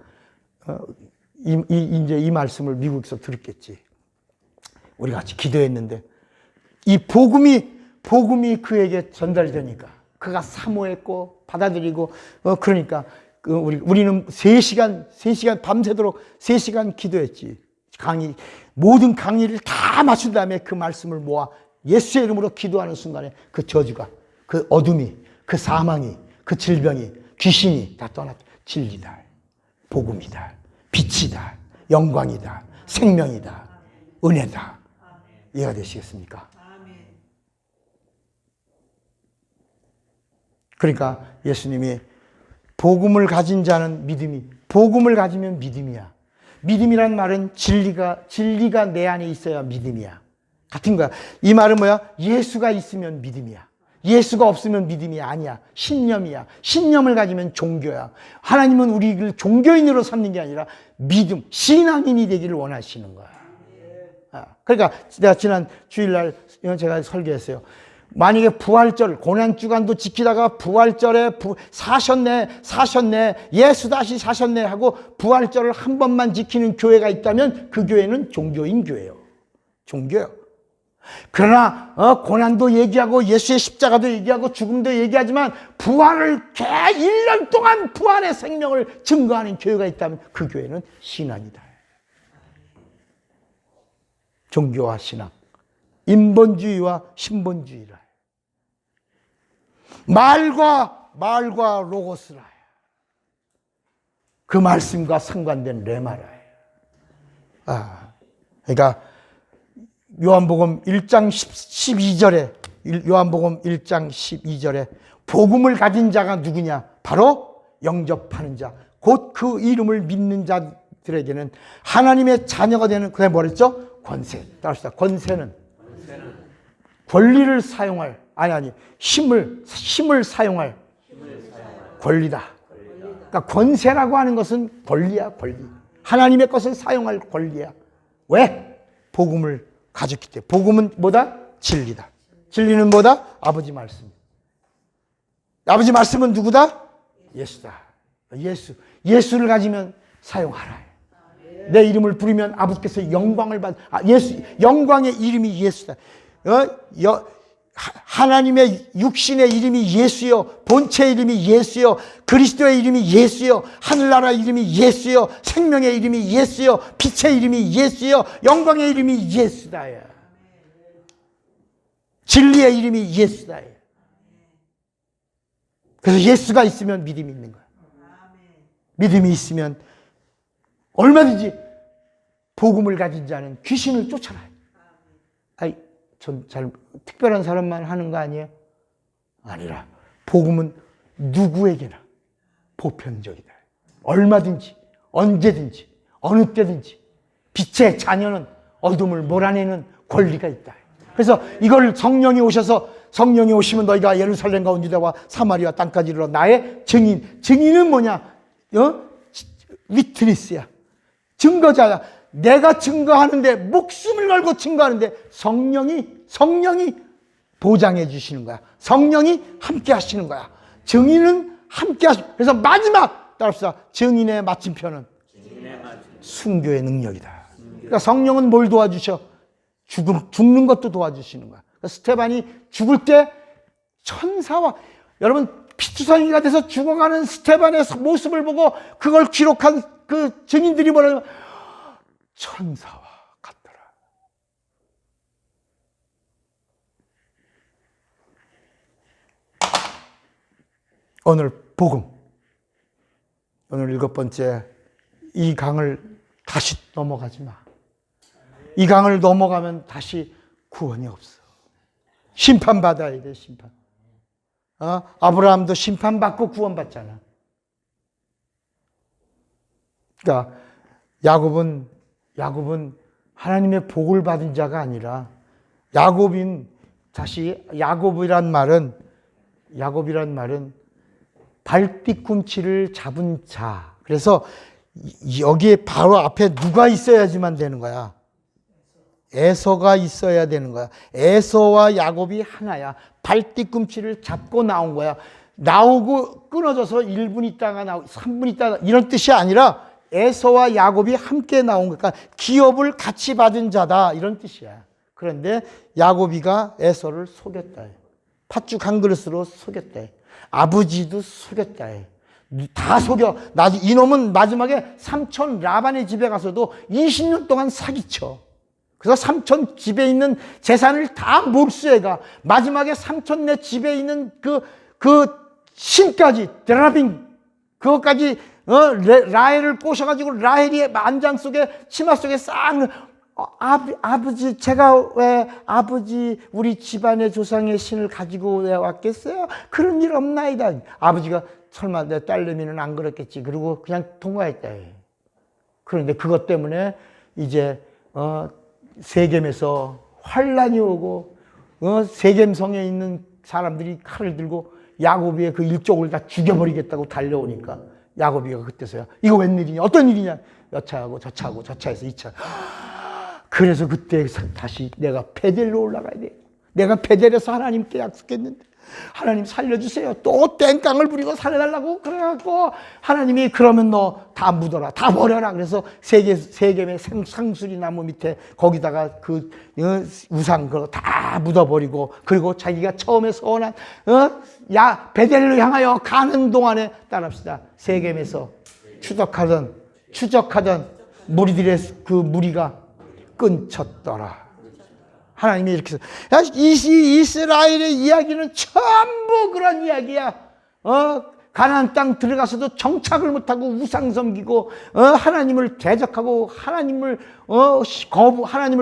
이제 이 말씀을 미국에서 들었겠지. 우리 같이 기도했는데 이 복음이 그에게 전달되니까 그가 사모했고 받아들이고 그러니까 우리는 3시간 밤새도록 3시간 기도했지. 모든 강의를 다 마친 다음에 그 말씀을 모아 예수의 이름으로 기도하는 순간에 그 저주가, 그 어둠이, 그 사망이, 그 질병이, 귀신이 다 떠났다. 진리다. 복음이다. 빛이다. 영광이다. 생명이다. 은혜다. 이해가 되시겠습니까? 그러니까 예수님이 복음을 가진 자는 믿음이, 복음을 가지면 믿음이야. 믿음이란 말은 진리가 내 안에 있어야 믿음이야. 같은 거야. 이 말은 뭐야? 예수가 있으면 믿음이야. 예수가 없으면 믿음이 아니야. 신념이야. 신념을 가지면 종교야. 하나님은 우리를 종교인으로 삼는 게 아니라 믿음, 신앙인이 되기를 원하시는 거야. 그러니까 내가 지난 주일날 제가 설교했어요. 만약에 부활절, 고난주간도 지키다가 부활절에 사셨네, 예수 다시 사셨네 하고 부활절을 한 번만 지키는 교회가 있다면 그 교회는 종교인 교회예요. 종교예요. 그러나 고난도 얘기하고 예수의 십자가도 얘기하고 죽음도 얘기하지만 부활을 1년 동안 부활의 생명을 증거하는 교회가 있다면 그 교회는 신앙이다. 종교와 신앙, 인본주의와 신본주의라. 말과 로고스라. 그 말씀과 상관된 레마라. 그러니까 요한복음 1장 12절에 요한복음 1장 12절에 복음을 가진 자가 누구냐? 바로 영접하는 자, 곧 그 이름을 믿는 자들에게는 하나님의 자녀가 되는, 그게 뭐랬죠? 권세. 따릅시다. 권세는 권리를 사용할, 힘을 사용할 권리다. 그러니까 권세라고 하는 것은 권리야, 권리. 하나님의 것을 사용할 권리야. 왜? 복음을 가졌기 때문에. 복음은 뭐다? 진리다. 진리는 뭐다? 아버지 말씀. 아버지 말씀은 누구다? 예수다. 예수를 가지면 사용하라. 내 이름을 부르면 아버지께서 영광을 영광의 이름이 예수다. 하나님의 육신의 이름이 예수요, 본체의 이름이 예수요, 그리스도의 이름이 예수요, 하늘나라 이름이 예수요, 생명의 이름이 예수요, 빛의 이름이 예수요, 영광의 이름이 예수다. 진리의 이름이 예수다. 그래서 예수가 있으면 믿음이 있는 거야. 믿음이 있으면 얼마든지 복음을 가진 자는 귀신을 쫓아나요. 전 특별한 사람만 하는 거 아니에요? 아니라 복음은 누구에게나 보편적이다. 얼마든지, 언제든지, 어느 때든지 빛의 자녀는 어둠을 몰아내는 권리가 있다. 그래서 이걸 성령이 오시면 너희가 예루살렘과 온 유다와 사마리아 땅까지 이르러 나의 증인은 뭐냐? 위트니스야. 증거자야. 내가 증거하는데, 목숨을 걸고 증거하는데 성령이 보장해 주시는 거야. 성령이 함께 하시는 거야. 증인은 함께 그래서 마지막 따릅시다. 증인의 마침표는 순교의 능력이다. 그러니까 성령은 뭘 도와주셔? 죽는 것도 도와주시는 거야. 그러니까 스테반이 죽을 때 천사와, 여러분 피투성이가 돼서 죽어가는 스테반의 모습을 보고 그걸 기록한 그 증인들이 뭐라면 천사와 같더라. 오늘 복음, 오늘 7번째, 이 강을 다시 넘어가지 마. 이 강을 넘어가면 다시 구원이 없어. 심판받아야 돼, 심판. 아브라함도 심판받고 구원받잖아. 그러니까 야곱은 하나님의 복을 받은 자가 아니라 야곱이란 말은 발뒤꿈치를 잡은 자. 그래서 여기에 바로 앞에 누가 있어야지만 되는 거야? 에서가 있어야 되는 거야. 에서와 야곱이 하나야. 발뒤꿈치를 잡고 나온 거야. 나오고 끊어져서 1분 있다가 3분 있다가 이런 뜻이 아니라 에서와 야곱이 함께 나온 거니까 기업을 같이 받은 자다 이런 뜻이야. 그런데 야곱이가 에서를 속였다. 팥죽 한 그릇으로 속였다. 아버지도 속였다. 다 속여. 나도 이놈은 마지막에 삼촌 라반의 집에 가서도 20년 동안 사기쳐. 그래서 삼촌 집에 있는 재산을 다 몰수해가 마지막에 삼촌네 집에 있는 그 신까지 드라빙 그것까지 라헬을 꼬셔가지고 라헬이 안장 속에 치마 속에 싹 아버지 제가 왜 아버지 우리 집안의 조상의 신을 가지고 왜 왔겠어요? 그런 일 없나이다. 아버지가 설마 내 딸내미는 안 그랬겠지. 그리고 그냥 통과했다. 그런데 그것 때문에 이제 세겜에서 환란이 오고 세겜성에 있는 사람들이 칼을 들고 야곱의 그 일족을 다 죽여버리겠다고 달려오니까 야곱이가 그때서야 이거 웬일이냐 어떤 일이냐 여차하고 저차하고 저차해서 2차. 그래서 그때 다시 내가 베델로 올라가야 돼. 내가 베델에서 하나님께 약속했는데 하나님 살려주세요. 또 땡깡을 부리고 살려달라고 그래갖고 하나님이 그러면 너 다 묻어라 다 버려라. 그래서 세겜의 상수리 나무 밑에 거기다가 그 우상 그거 다 묻어버리고 그리고 자기가 처음에 서원한 베델로 향하여 가는 동안에 따라합시다. 세겜에서 추적하던 무리들의 그 무리가 끊쳤더라. 하나님이 이렇게 해서 이스라엘의 이야기는 전부 그런 이야기야. 가나안 땅 들어가서도 정착을 못하고 우상 섬기고 하나님을 대적하고 하나님을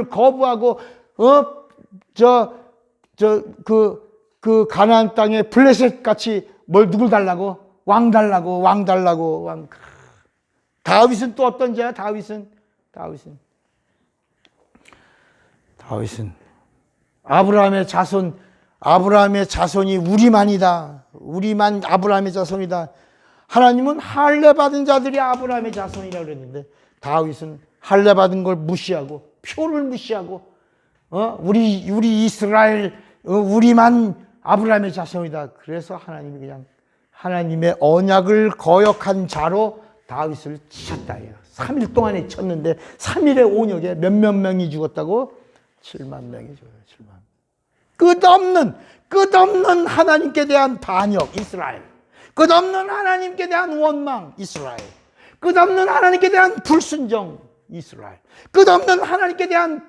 거부하고 그 가나안 땅에 블레셋 같이 뭘 누굴 달라고? 왕 달라고. 다윗은 또 어떤 자야? 다윗은 아브라함의 자손이 우리만이다. 우리만 아브라함의 자손이다. 하나님은 할례 받은 자들이 아브라함의 자손이라고 그랬는데 다윗은 할례 받은 걸 무시하고 표를 무시하고 우리 이스라엘 우리만 아브라함의 자손이다. 그래서 하나님이 그냥 하나님의 언약을 거역한 자로 다윗을 치셨다. 3일 동안에 쳤는데 3일의 온역에 몇몇 명이 죽었다고? 7만 명이 죽었어요. 7만. 끝없는 하나님께 대한 반역 이스라엘. 끝없는 하나님께 대한 원망 이스라엘. 끝없는 하나님께 대한 불순종 이스라엘. 끝없는 하나님께 대한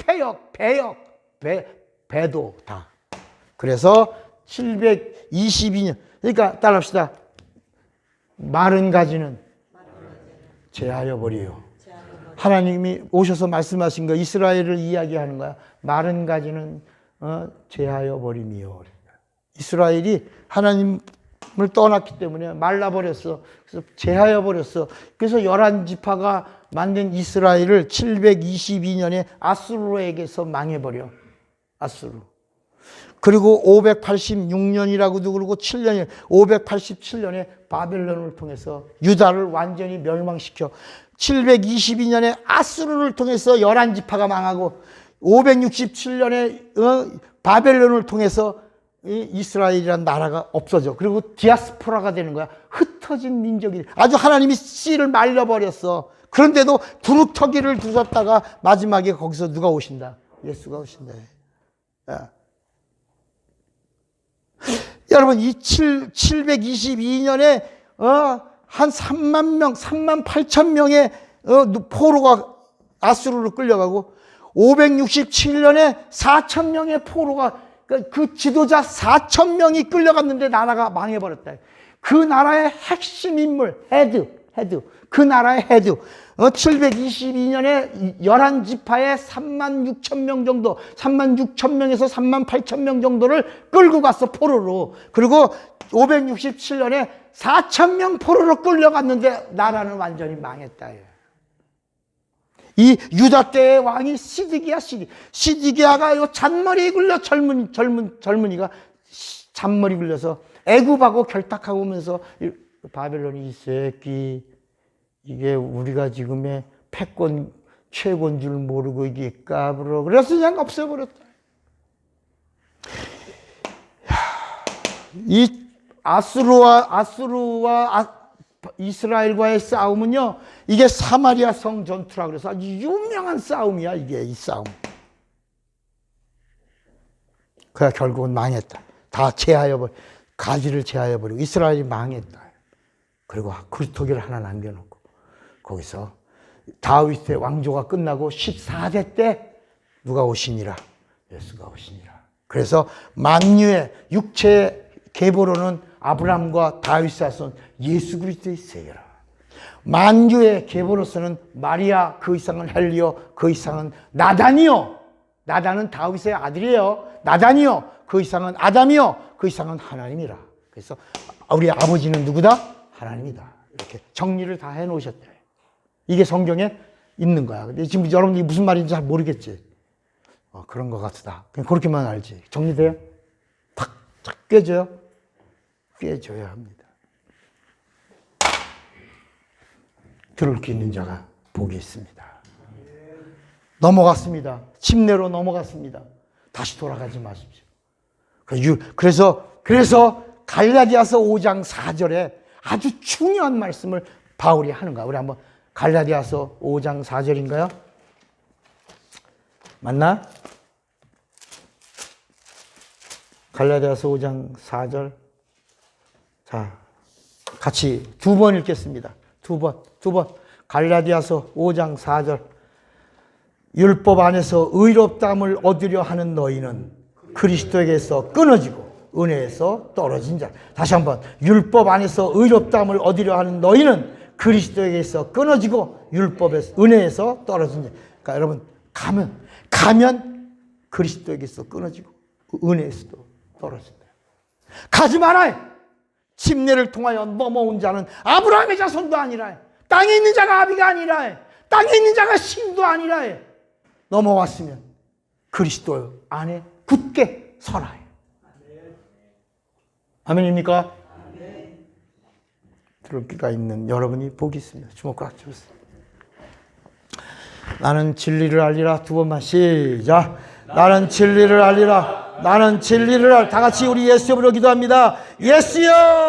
배도 다. 그래서 722년. 그러니까 따라합시다. 마른 가지는 제하여 버리요. 하나님이 오셔서 말씀하신 거 이스라엘을 이야기하는 거야. 마른 가지는 제하여 버림이요. 이스라엘이 하나님을 떠났기 때문에 말라버렸어. 그래서 제하여 버렸어. 그래서 11지파가 만든 이스라엘을 722년에 아수르에게서 망해버려. 아수르. 그리고 586년이라고도 그러고 7년이 587년에 바벨론을 통해서 유다를 완전히 멸망시켜 722년에 아수르를 통해서 11지파가 망하고 567년에 바벨론을 통해서 이스라엘이라는 나라가 없어져. 그리고 디아스포라가 되는 거야. 흩어진 민족이. 아주 하나님이 씨를 말려버렸어. 그런데도 구루터기를 두셨다가 마지막에 거기서 누가 오신다? 예수가 오신다. 야. 여러분 이 722년에 한 3만 명, 3만 8천 명의 포로가 아수르로 끌려가고 567년에 4천 명의 포로가 그 지도자 4천 명이 끌려갔는데 나라가 망해버렸다. 그 나라의 핵심 인물 헤드 그 나라의 헤드 722년에 11지파의 3만 6천 명 정도 3만 6천 명에서 3만 8천 명 정도를 끌고 갔어 포로로. 그리고 567년에 4천 명 포로로 끌려갔는데 나라는 완전히 망했다. 이 유다 때의 왕이 시드기야가 요 잔머리에 굴려 젊은이가 잔머리 굴려서 애굽하고 결탁하고 오면서 바벨론이 이 새끼 이게 우리가 지금의 패권 최고인 줄 모르고 이게 까불어. 그래서 그냥 없애버렸다. 이 아수르와 이스라엘과의 싸움은요, 이게 사마리아 성 전투라 그래서 아주 유명한 싸움이야, 이게 이 싸움. 그래 결국은 망했다. 다 가지를 제하여버리고 이스라엘이 망했다. 그리고 구루터기를 하나 남겨놓고 거기서 다윗의 왕조가 끝나고 14대 때 누가 오시니라? 예수가 오시니라. 그래서 만유의 육체의 계보로는 아브라함과 다윗의 자손 예수 그리스도의 세계라. 만유의 계보로서는 마리아, 그 이상은 헬리오, 그 이상은 나단이요. 나단은 다윗의 아들이에요. 나단이요. 그 이상은 아담이요. 그 이상은 하나님이라. 그래서 우리 아버지는 누구다? 하나님이다. 이렇게 정리를 다 해놓으셨대. 이게 성경에 있는 거야. 근데 지금 여러분들이 무슨 말인지 잘 모르겠지. 그런 것 같다. 그냥 그렇게만 알지. 정리돼요? 탁 꿰줘요? 꿰줘야 합니다. 들을 게 있는 자가 복이 있습니다. 넘어갔습니다. 침례로 넘어갔습니다. 다시 돌아가지 마십시오. 그래서 갈라디아서 5장 4절에 아주 중요한 말씀을 바울이 하는 거야. 우리 한번 갈라디아서 5장 4절인가요? 맞나? 갈라디아서 5장 4절. 자, 같이 두 번 읽겠습니다. 두 번. 갈라디아서 5장 4절. 율법 안에서 의롭다함을 얻으려 하는 너희는 그리스도에게서 끊어지고 은혜에서 떨어진 자. 다시 한번. 율법 안에서 의롭다함을 얻으려 하는 너희는 그리스도에게서 끊어지고 율법에서 은혜에서 떨어진 자. 그러니까 여러분 가면 그리스도에게서 끊어지고 은혜에서도 떨어진다. 가지 말아요. 침례를 통하여 넘어온 자는 아브라함의 자손도 아니라, 땅에 있는 자가 아비가 아니라, 땅에 있는 자가 신도 아니라, 넘어왔으면 그리스도 안에 굳게 서라. 아멘입니까? 들을 귀가 있는 여러분이 복이 있습니다. 주먹 꽉 쥐으세요. 나는 진리를 알리라. 두 번만 시작. 나는 진리를 알리라. 나는 진리를 다 같이 우리 예수여 부르 기도합니다. 예수여.